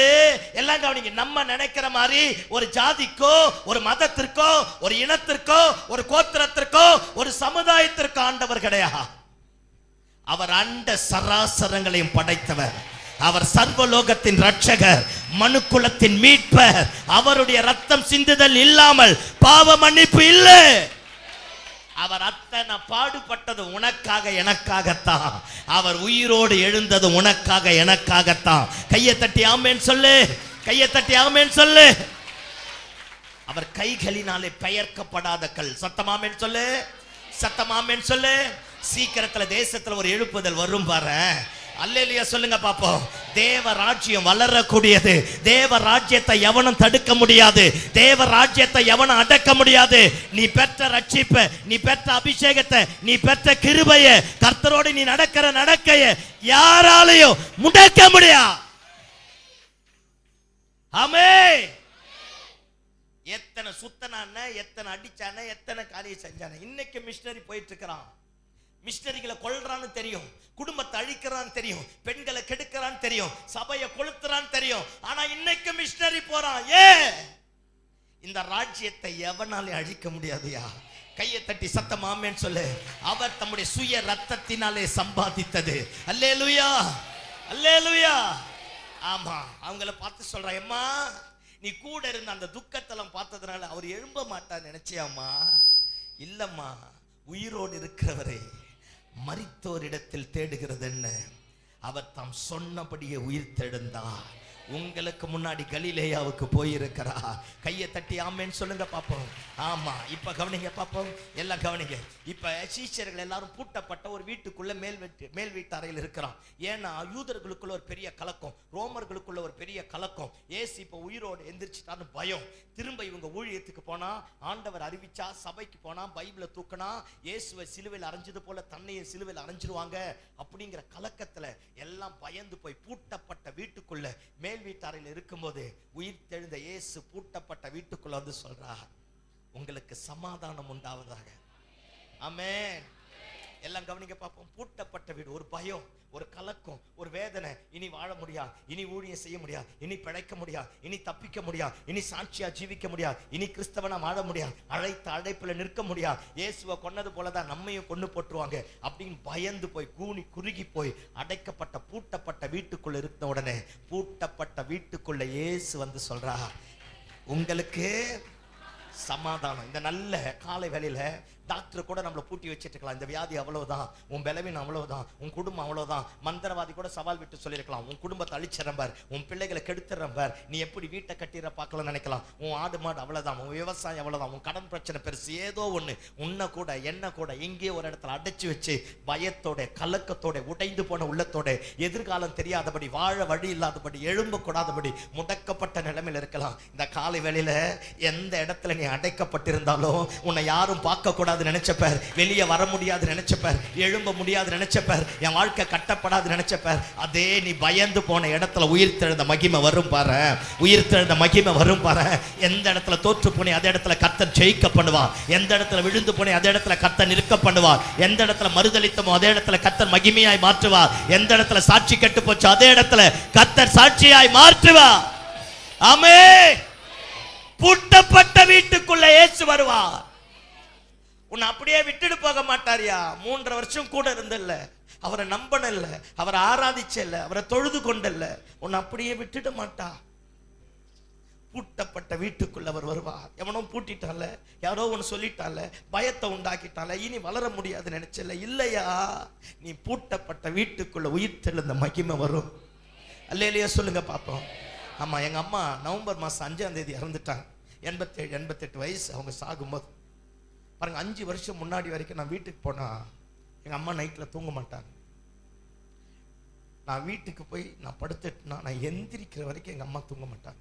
எல்லாம் கவனிங்க, நம்ம நினைக்கிற மாதிரி ஒரு ஜாதிக்கோ, ஒரு மதத்திற்கோ, ஒரு இனத்திற்கோ, ஒரு கோத்திரத்திற்கோ, ஒரு சமுதாயத்திற்கோ ஆண்டவர் கிடையாது. அவர் அண்ட சராசரங்களையும் படைத்தவர். அவர் சர்வலோகத்தின் ரட்சகர், மனுக்குலத்தின் மீட்பர். அவருடைய ரத்தம் சிந்துதல் இல்லாமல் பாவ மன்னிப்பு இல்லை. அவர் அத்தனை பாடுபட்டது உனக்காக எனக்காகத்தான். அவர் உயிரோடு எழுந்தது உனக்காக எனக்காகத்தான். கையை தட்டி ஆமென் சொல்லு, கையை தட்டி ஆமென் சொல்லு. அவர் கைகளினாலே பெயர்க்கப்படாத கல். சத்தம் ஆமென் சொல்லு, சத்தம் ஆமென் சொல்லு. சீக்கிரத்துல தேசத்துல ஒரு எழுப்புதல் வரும் பாரு. அல்லேலூயா சொல்லுங்க பாப்போம். தேவ ராஜ்யம் வளரக்கூடியது. தேவ ராஜ்யத்தை எவனும் தடுக்க முடியாது. தேவ ராஜ்யத்தை எவனும் அடக்க முடியாது. நீ பெற்ற ரட்சிப்பை, நீ பெற்ற அபிஷேகத்தை, நீ பெற்ற கிருபையை, கர்த்தரோடு நீ நடக்கிற நடக்கையை யாராலையும் முடக்க முடியாது. ஆமென். எத்தனை சுத்தனான, எத்தனை அடிச்சான, எத்தனை காரியம் செஞ்சான. இன்னைக்கு மிஷனரி போயிட்டு இருக்கிறான். மிஷனரிகளை கொல்றான்னு தெரியும், குடும்பத்தை அழிக்கிறான்னு தெரியும், பெண்களை கெடுக்கிறான்னு தெரியும், சபையை கொளுத்துறான்னு தெரியும். ஆனா இன்னைக்கு மிஷனரி போறான். இந்த ராஜ்யத்தை எவனாலே அழிக்க முடியாதுயா. கையை தட்டி சத்தம் ஆமென் சொல்லு. அவர் தம்முடைய சுய ரத்தத்தினாலே சம்பாதித்தது. அல்லேலூயா, அல்லேலூயா. ஆமா, அவங்கள பார்த்து சொல்றான், அம்மா நீ கூட இருந்த அந்த துக்கத்தெல்லாம் பார்த்ததுனால அவர் எழும்ப மாட்டார் நினைச்சியாம்மா? இல்லம்மா, உயிரோடு இருக்கிறவரை மரித்தோரிடத்தில் தேடுகிறது என்ன? அவர் தாம் சொன்னபடியே உயிர் தெழுந்தார். உங்களுக்கு முன்னாடி கலிலேயாவுக்கு போயிருக்கிறா. கையை தட்டி ஆமென்னு சொல்லுங்க பாப்போம். ஆமா, இப்ப கவனிங்க பாப்போம், எல்லாம் கவனிங்க. இப்ப சீஷர்கள் எல்லாரும் பூட்டப்பட்ட ஒரு வீட்டுக்குள்ள மேல் வீட்டு அறையில் இருக்கிறான். ஏன்னா யூதர்களுக்குள்ள ஒரு பெரிய கலக்கம், ரோமர்களுக்குள்ள ஒரு பெரிய கலக்கம். ஏசு இப்ப உயிரோடு எந்திரிச்சிட்டான்னு பயம். திரும்ப இவங்க ஊழியத்துக்கு போனா, ஆண்டவர் அறிவிச்சா, சபைக்கு போனா, பைபிளை தூக்கினா, இயேசுவை சிலுவையில் அரைஞ்சது போல தன்னையும் சிலுவையில் அரைஞ்சிருவாங்க அப்படிங்கிற கலக்கத்துல எல்லாம் பயந்து போய் பூட்டப்பட்ட வீட்டுக்குள்ள மேல் வீட்டாரையில் இருக்கும்போது உயிர் தெழுந்த இயேசு பூட்டப்பட்ட வீட்டுக்குள்ள வந்து சொல்றார், உங்களுக்கு சமாதானம் உண்டாவதாக. ஆமென். எல்லாம் கவனிக்க பார்ப்போம். பூட்டப்பட்ட வீடு, ஒரு பயம், ஒரு கலக்கம், ஒரு வேதனை. இனி வாழ முடியாது, இனி ஊழியம் செய்ய முடியாது, இனி பிழைக்க முடியாது, இனி தப்பிக்க முடியாது, இனி சாட்சியா ஜீவிக்க முடியாது, இனி கிறிஸ்தவனா வாழ முடியாது, அழைத்த அழைப்புல நிற்க முடியாது, இயேசுவை கொன்னது போலதான் நம்மையும் கொண்டு போட்டுருவாங்க அப்படின்னு பயந்து போய் குறுகி போய் அடைக்கப்பட்ட பூட்டப்பட்ட வீட்டுக்குள்ள இருந்த உடனே பூட்டப்பட்ட வீட்டுக்குள்ள இயேசு வந்து சொல்றா, உங்களுக்கு சமாதானம். இந்த நல்ல காலை வேளையில டாக்டர் கூட நம்மளை பூட்டி வச்சிட்டு இருக்கலாம், இந்த வியாதி அவ்வளவுதான், உன் பலவீனம் அவ்வளவுதான், உன் குடும்பம் அவ்வளவுதான். மந்திரவாதி கூட சவால் விட்டு சொல்லியிருக்கலாம், உன் குடும்பத்தை அழிச்சிடம்பார், உன் பிள்ளைகளை கெடுத்துறம்பார், நீ எப்படி வீட்டை கட்டிட பார்க்கலாம் நினைக்கலாம், உன் ஆடு மாடு அவ்வளவுதான், உன் விவசாயம் அவ்வளவுதான், உன் கடன் பிரச்சனை பெருசு, ஏதோ ஒண்ணு உன்னை கூட என்ன கூட எங்கேயோ ஒரு இடத்துல அடைச்சு வச்சு பயத்தோட, கலக்கத்தோட, உடைந்து போன உள்ளத்தோட, எதிர்காலம் தெரியாதபடி, வாழ வழி இல்லாதபடி, எழும்ப கூடாதபடி முடக்கப்பட்ட நிலைமையில இருக்கலாம். இந்த காலை வேளையில எந்த இடத்துல நீ அடைக்கப்பட்டிருந்தாலும் உன்னை யாரும் பார்க்க கூடாது நினைச்சப்பார், வெளியே வர முடியாது நினைச்சப்பார், எழும்ப முடியாது நினைச்சப்பார், என் வாழ்க்கை கட்டப்படாது நினைச்சப்பார், அதே நீ பயந்து போன இடத்துல உயிர் தெழுந்த மகிமை வரும் பாரு, உயிர் தெழுந்த மகிமை வரும் பாரு. எந்த இடத்துல தோற்று போனே அதே இடத்துல கர்த்தர் ஜெயிக்க பண்ணுவார், எந்த இடத்துல விழுந்து போனே அதே இடத்துல கர்த்தர் நிற்க பண்ணுவார், எந்த இடத்துல மறுதளித்தமோ அதே இடத்துல கர்த்தர் மகிமையாய் மாற்றுவார், எந்த இடத்துல சாட்சி கெட்டு போச்சு அதே இடத்துல கர்த்தர் சாட்சியாய் மாற்றுவார். ஆமென். பூட்டப்பட்ட வீட்டுக்குள்ள இயேசு வருவார். உன்னை அப்படியே விட்டுட்டு போக மாட்டாரியா. 3.5 வருஷம் கூட இருந்தல்ல, அவரை நம்பனல்ல, அவரை ஆராதிச்சல்ல, அவரை தொழுது கொண்டல்ல, உன்னை அப்படியே விட்டுட மாட்டா. பூட்டப்பட்ட வீட்டுக்குள்ள அவர் வருவார். எவனும் பூட்டிட்டால, யாரோ ஒன்று சொல்லிட்டால, பயத்தை உண்டாக்கிட்டால, இனி வளர முடியாது நினைச்சல, இல்லையா, நீ பூட்டப்பட்ட வீட்டுக்குள்ள உயிர் தெழுந்த மகிமை வரும். அல்லேலூயா சொல்லுங்க பாப்போம். ஆமா, எங்க அம்மா நவம்பர் மாசம் 5ஆம் தேதி இறந்துட்டாங்க. 87-88 வயசு. அவங்க சாகும்போது பாருங்க, 5 வருஷம் முன்னாடி வரைக்கும் நான் வீட்டுக்கு போனா எங்க அம்மா நைட்ல தூங்க மாட்டாங்க. நான் வீட்டுக்கு போய் நான் படுத்துட்டுனா நான் எந்திரிக்கிற வரைக்கும் எங்க அம்மா தூங்க மாட்டாங்க.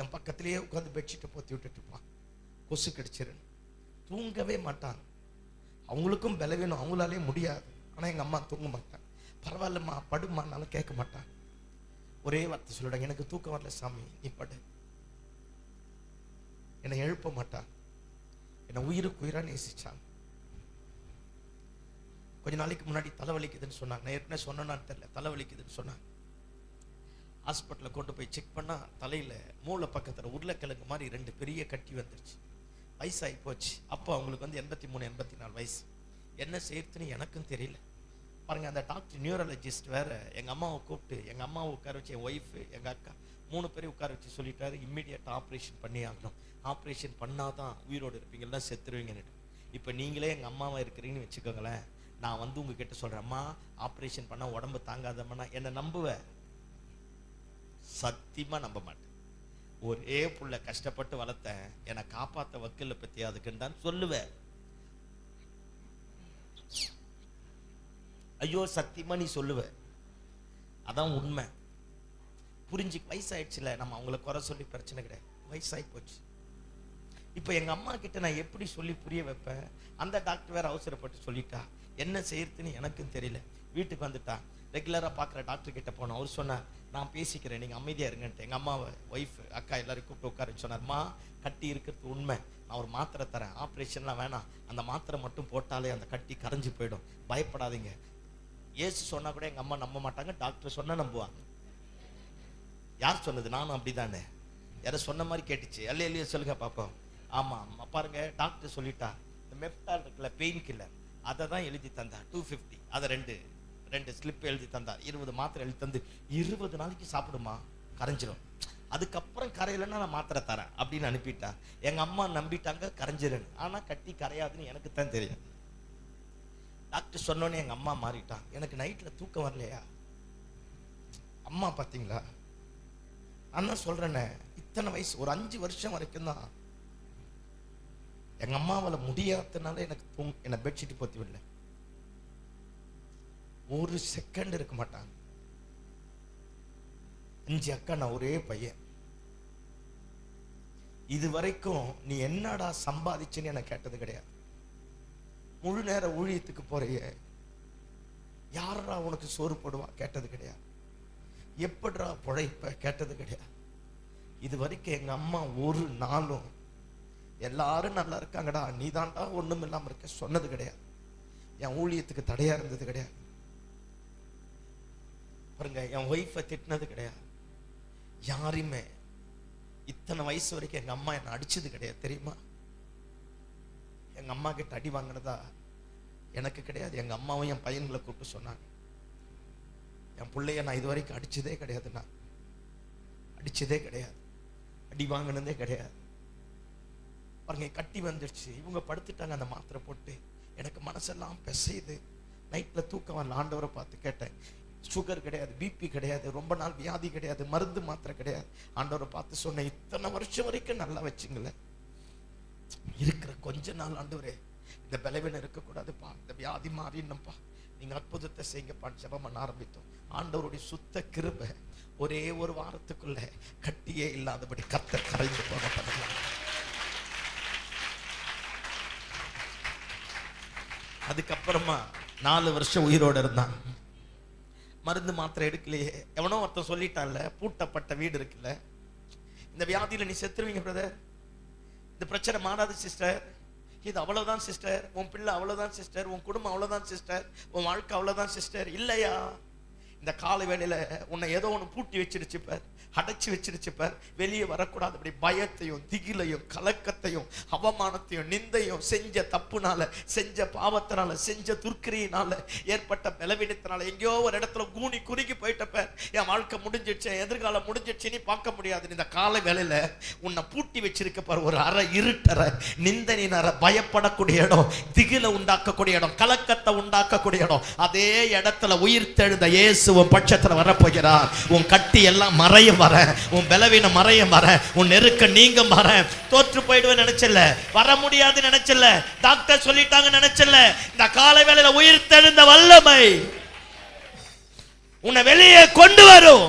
என் பக்கத்திலேயே உட்காந்து பெட்ஷீட்டை போத்தி விட்டுட்டு இருப்பான், கொசு கடிச்சிருன்னு. தூங்கவே மாட்டாங்க. அவங்களுக்கும் பலவீனம், அவங்களாலே முடியாது. ஆனா எங்க அம்மா தூங்க மாட்டாங்க. பரவாயில்லம்மா படுமானாலும் கேட்க மாட்டாங்க. ஒரே வார்த்தை சொல்லிடுங்க, எனக்கு தூக்கம் வரல சாமி, நீ படு. என்னை எழுப்ப மாட்டாங்க. என்னை உயிருக்கு உயிரா நேசிச்சாங்க. கொஞ்ச நாளைக்கு முன்னாடி தலைவலிக்குதுன்னு சொன்னாங்க. நான் ஏற்கனவே சொன்னான்னு தெரியல, தலைவலிக்குதுன்னு சொன்னாங்க. ஹாஸ்பிட்டலில் கொண்டு போய் செக் பண்ணா தலையில மூளை பக்கத்துல உருளைக்கிழங்கு மாதிரி 2 பெரிய கட்டி வந்துருச்சு. வயசாகி போச்சு. அப்போ அவங்களுக்கு வந்து 83-84 வயசு. என்ன செய்யறதுன்னு எனக்கும் தெரியல. பாருங்க, அந்த டாக்டர் நியூரலஜிஸ்ட் வேற எங்க அம்மாவை கூப்பிட்டு, எங்க அம்மாவை உட்கார வச்சு, என் ஒய்ஃபு, எங்க அக்கா 3 பேரையும் உட்கார வச்சு சொல்லிட்டாரு, இம்மிடியேட் ஆப்ரேஷன் பண்ணி ஆகணும். ஆப்ரேஷன் பண்ணாதான் உயிரோடு இருப்பீங்கன்னா செத்துருவீங்கன்னு. இப்போ நீங்களே எங்கள் அம்மாவை இருக்கிறீங்கன்னு வச்சுக்கோங்களேன். நான் வந்து உங்ககிட்ட சொல்கிறேன், அம்மா ஆப்ரேஷன் பண்ணால் உடம்பு தாங்காதம்மா, என்னை நம்புவேன்? சத்தியமாக நம்ப மாட்டேன். ஒரே புள்ள கஷ்டப்பட்டு வளர்த்தேன், என்னை காப்பாற்ற வக்கீல பற்றி அதுக்குன்னு தான் சொல்லுவேன். ஐயோ சத்தியமாக நீ சொல்லுவேன். அதான் உண்மை. புரிஞ்சு வயசாயிடுச்சுல, நம்ம அவங்கள குறை சொல்லி பிரச்சனை கிடையாது, வயசாகி போச்சு. இப்போ எங்க அம்மா கிட்ட நான் எப்படி சொல்லி புரிய வைப்பேன்? அந்த டாக்டர் வேற அவசரப்பட்டு சொல்லிட்டா, என்ன செய்யறதுன்னு எனக்கும் தெரியல. வீட்டுக்கு வந்துட்டா, ரெகுலரா பாக்குற டாக்டர் கிட்ட போனோம். அவர் சொன்னார், நான் பேசிக்கிறேன், நீங்க அமைதியா இருங்கன்ட்டு. எங்க அம்மாவை ஒய்ஃப் அக்கா எல்லாரும் கூப்பிட்டு உட்கார சொன்னார்மா, கட்டி இருக்கிறது உண்மை, நான் ஒரு மாத்திரை தரேன், ஆப்ரேஷன்லாம் வேணாம், அந்த மாத்திரை மட்டும் போட்டாலே அந்த கட்டி கரைஞ்சு போயிடும், பயப்படாதீங்க. ஏசு சொன்னா கூட எங்க அம்மா நம்ப மாட்டாங்க, டாக்டர் சொன்னா நம்புவாங்க. யார் சொன்னது? நானும் அப்படிதானே, யார சொன்ன மாதிரி கேட்டுச்சு. அல்லேலூயா சொல்லுங்க பாப்போம். ஆமா பாருங்க, டாக்டர் சொல்லிட்டா, இந்த மெப்டால் இருக்குல்ல, பெயின் கில்லர், அதை தான் எழுதி தந்தா 250, அதை ரெண்டு ஸ்லிப் எழுதி தந்தா, 20 மாத்திரை எழுதி தந்து 20 நாளைக்கு சாப்பிடுமா, கரைஞ்சிரும், அதுக்கப்புறம் கரையிலன்னா நான் மாத்திரை தரேன் அப்படின்னு அனுப்பிட்டா. எங்க அம்மா நம்பிட்டாங்க கரைஞ்சிருன்னு. ஆனா கட்டி கரையாதுன்னு எனக்கு தான் தெரியும். டாக்டர் சொன்னோன்னே எங்க அம்மா மாறிட்டான். எனக்கு நைட்ல தூக்கம் வரலையா? அம்மா பாத்தீங்களா, நான் தான் சொல்றேனே, இத்தனை வயசு ஒரு 5 வருஷம் வரைக்கும் தான் எங்க அம்மாவால முடியாதனால எனக்கு என்ன பெட்ஷீட் போத்தி விடல, ஒரு செகண்ட் இருக்க மாட்டாங்க. 5 அக்கா, நான் ஒரே பையன். இது வரைக்கும் நீ என்னடா சம்பாதிச்சுன்னு என்ன கேட்டது கிடையாது. முழு நேர ஊழியத்துக்கு போறிய, யாரா உனக்கு சோறு போடுவா கேட்டது கிடையாது. எப்படிடா பொழைப்ப கேட்டது கிடையாது. இது வரைக்கும் எங்க அம்மா ஒரு நாளும் எல்லாரும் நல்லா இருக்காங்கடா, நீ தான்டா ஒண்ணும் இல்லாம இருக்க சொன்னது கிடையாது. என் ஊழியத்துக்கு தடையா இருந்தது கிடையாது. பாருங்க, என் ஒய்ஃபை திட்டினது கிடையாது. யாரையுமே இத்தனை வயசு வரைக்கும் எங்க அம்மா என்ன அடிச்சது கிடையாது தெரியுமா? எங்க அம்மா கிட்ட அடி வாங்கினதா எனக்கு கிடையாது. எங்க அம்மாவும் என் பையன்களை கூப்பிட்டு சொன்னாங்க, என் பிள்ளைய நான் இது வரைக்கும் அடிச்சதே கிடையாது, நான் அடிச்சதே கிடையாது, அடி வாங்கினதே கிடையாது. பாருங்க, கட்டி வந்துடுச்சு, இவங்க படுத்துட்டாங்க அந்த மாத்திரை போட்டு. எனக்கு மனசெல்லாம் பிசையுது, நைட்ல தூக்கம் வரல. ஆண்டவரை பார்த்து கேட்டேன், சுகர் கிடையாது, பிபி கிடையாது, ரொம்ப நாள் வியாதி கிடையாது, மருந்து மாத்திரை கிடையாது. ஆண்டவரை பார்த்து சொன்னேன், இத்தனை வருஷம் வரைக்கும் நல்லா வச்சுங்கள, இருக்கிற கொஞ்ச நாள் ஆண்டவரே இந்த பலவீனம் இருக்கக்கூடாதுப்பா, இந்த வியாதி மாறினப்பா, நீங்க அற்புதத்தை செய்யுங்கப்பான்னு ஜெபம் பண்ண ஆரம்பித்தோம். ஆண்டவருடைய சுத்த கிருபை ஒரே ஒரு வாரத்துக்குள்ள கட்டியே இல்லாதபடி கர்த்தர் கரைந்து போக பண்ணலாம். அதுக்கப்புறமா 4 வருஷம் உயிரோடு இருந்தான். மருந்து மாத்திரை எடுக்கலையே. எவனோ ஒருத்தன் சொல்லிட்டான்ல, பூட்டப்பட்ட வீடு இருக்குல்ல, இந்த வியாதியில நீ செத்துருவீங்க பிரதர், இந்த பிரச்சனை மாறாது சிஸ்டர், இது அவ்வளவுதான் சிஸ்டர், உன் பிள்ளை அவ்வளவுதான் சிஸ்டர், உன் குடும்பம் அவ்வளவுதான் சிஸ்டர், உன் வாழ்க்கை அவ்வளவுதான் சிஸ்டர். இல்லையா, இந்த கால வேளையில உன்னை ஏதோ ஒன்று பூட்டி வச்சிருச்சுப்பார், அடைச்சி வச்சிருச்சுப்பார், வெளியே வரக்கூடாது. அப்படி பயத்தையும் திகிலையும் கலக்கத்தையும் அவமானத்தையும் நிந்தையும் செஞ்ச தப்புனால, செஞ்ச பாவத்தினால, செஞ்ச துர்க்கிரியினால ஏற்பட்ட பலவீனத்தினால எங்கேயோ ஒரு இடத்துல கூனி குறுகி போயிட்டப்பார். என் வாழ்க்கை முடிஞ்சிடுச்சு, எதிர்காலம் முடிஞ்சிடுச்சு, நீ பார்க்க முடியாது. இந்த கால வேளையில உன்னை பூட்டி வச்சிருக்கப்பார் ஒரு அறை, இருட்டறை, நிந்தனின் பயப்படக்கூடிய இடம், திகில உண்டாக்கக்கூடிய இடம், கலக்கத்தை உண்டாக்கக்கூடிய இடம். அதே இடத்துல உயிர் தெழுந்த இயேசு உன் பட்சத்துல வரப்போகிறார். உன் கட்டி எல்லாம் மறையும் வர, உன் பலவீனம் மறையும் வர, உன் நெருக்க நீங்க வர. தோற்று போயிடுவேன் நினைச்சல, வர முடியாது நினைச்சல, டாக்டர் சொல்லிட்டாங்க நினைச்சல, இந்த காலை வேளையில உயிர் தெழுந்த வல்லமை உன்னை வெளியே கொண்டு வரும்.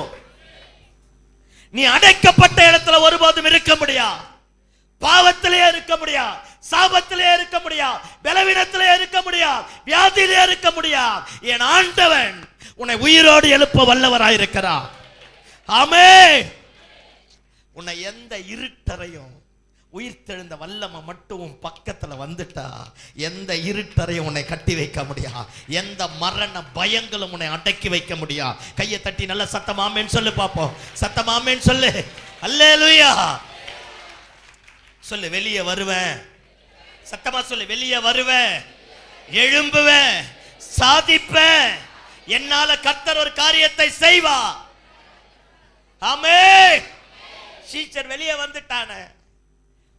நீ அடைக்கப்பட்ட இடத்துல ஒருபோதும் இருக்க முடியாது, பாவத்திலே இருக்க முடியாது, சாபத்திலே இருக்க முடியாது, பலவீனத்திலே இருக்க முடியாது, வியாதியிலே இருக்க முடியாது. என் ஆண்டவன் உன்னை உயிரோடு எழுப்ப வல்லவராயிருக்கிறார். ஆமென். உன்னை எந்த இருட்டறையும், உயிர்த்தெழுந்த வல்லமை மட்டும் பக்கத்துல வந்துட்டா எந்த இருட்டறையும் உன்னை கட்டி வைக்க முடியாது, எந்த மரண பயங்களும் உன்னை அடக்கி வைக்க முடியாது. கையை தட்டி நல்ல சத்தமாமேன்னு சொல்லு பாப்போம், சத்தமாமேன்னு சொல்லு. அல்லேலூயா சொல்லு. வெளியே வருவேன், சத்தமா சொல்லு. வெளியே வருவேன், எழும்புவேன், சாதிப்பேன், என்னால கர்த்தர் ஒரு காரியத்தை செய்வா. ஆமென். சீச்சர் வெளியே வந்துட்டான.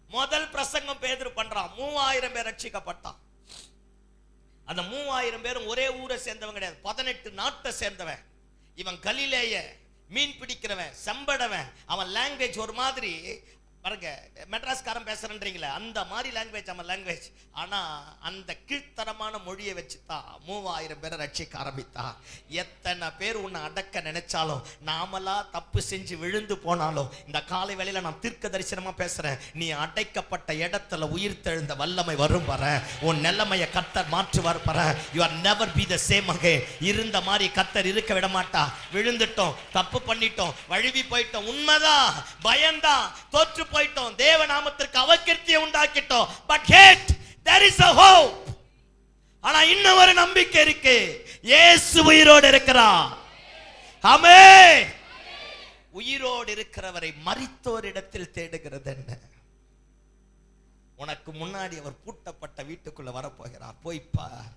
முதல் பிரசங்கம் பேதுரு பண்றான், 3000 பேர் ரட்சிக்கப்பட்டான். அந்த 3000 பேரும் ஒரே ஊரை சேர்ந்தவங்க கிடையாது, 18 நாட்டை சேர்ந்தவன். இவன் கலிலேய மீன் பிடிக்கிறவன், செம்படவன். அவன் லாங்குவேஜ் ஒரு மாதிரி, பாருங்க, மெட்ராஸ்காரன் பேசுறேன்றீங்களே அந்த மாதிரி லாங்குவேஜ் நம்ம லாங்குவேஜ். ஆனா அந்த கீழ்த்தரமான மொழியை வச்சுதான் 3000 பேரை ரட்சிக்க ஆரம்பித்தா. எத்தனை பேர் உன்னை அடக்க நினைச்சாலும், நாமளா தப்பு செஞ்சு விழுந்து போனாலும், இந்த காலை வேளையில நான் தீர்க்க தரிசனமா பேசுறேன், நீ அடைக்கப்பட்ட இடத்துல உயிர் தெழுந்த வல்லமை வரும் பாரு. உன் நிலைமையை கர்த்தர் மாற்றுவார் பாரு. you are never be the same again. இருந்த மாதிரி கர்த்தர் இருக்க விட மாட்டா. விழுந்துட்டோம், தப்பு பண்ணிட்டோம், வழுவி போயிட்டோம், உண்மைதான், பயம்தான், தோற்று போயிட்டோம், தேவ நாமத்திற்கு அவகீர்த்தியை உண்டாக்கிட்டோம். But yet there is a hope. ஆனா இன்னும் ஒரு நம்பிக்கை இருக்கு. இயேசு உயிரோடு இருக்கிறார். ஆமென். உயிரோடு இருக்கிறவரை மரித்தோரிடத்தில் தேடுகிறது என்ன? உனக்கு முன்னாடி அவர் பூட்டப்பட்ட வீட்டுக்குள்ள வரப்போகிறார். போய்ப்பார்.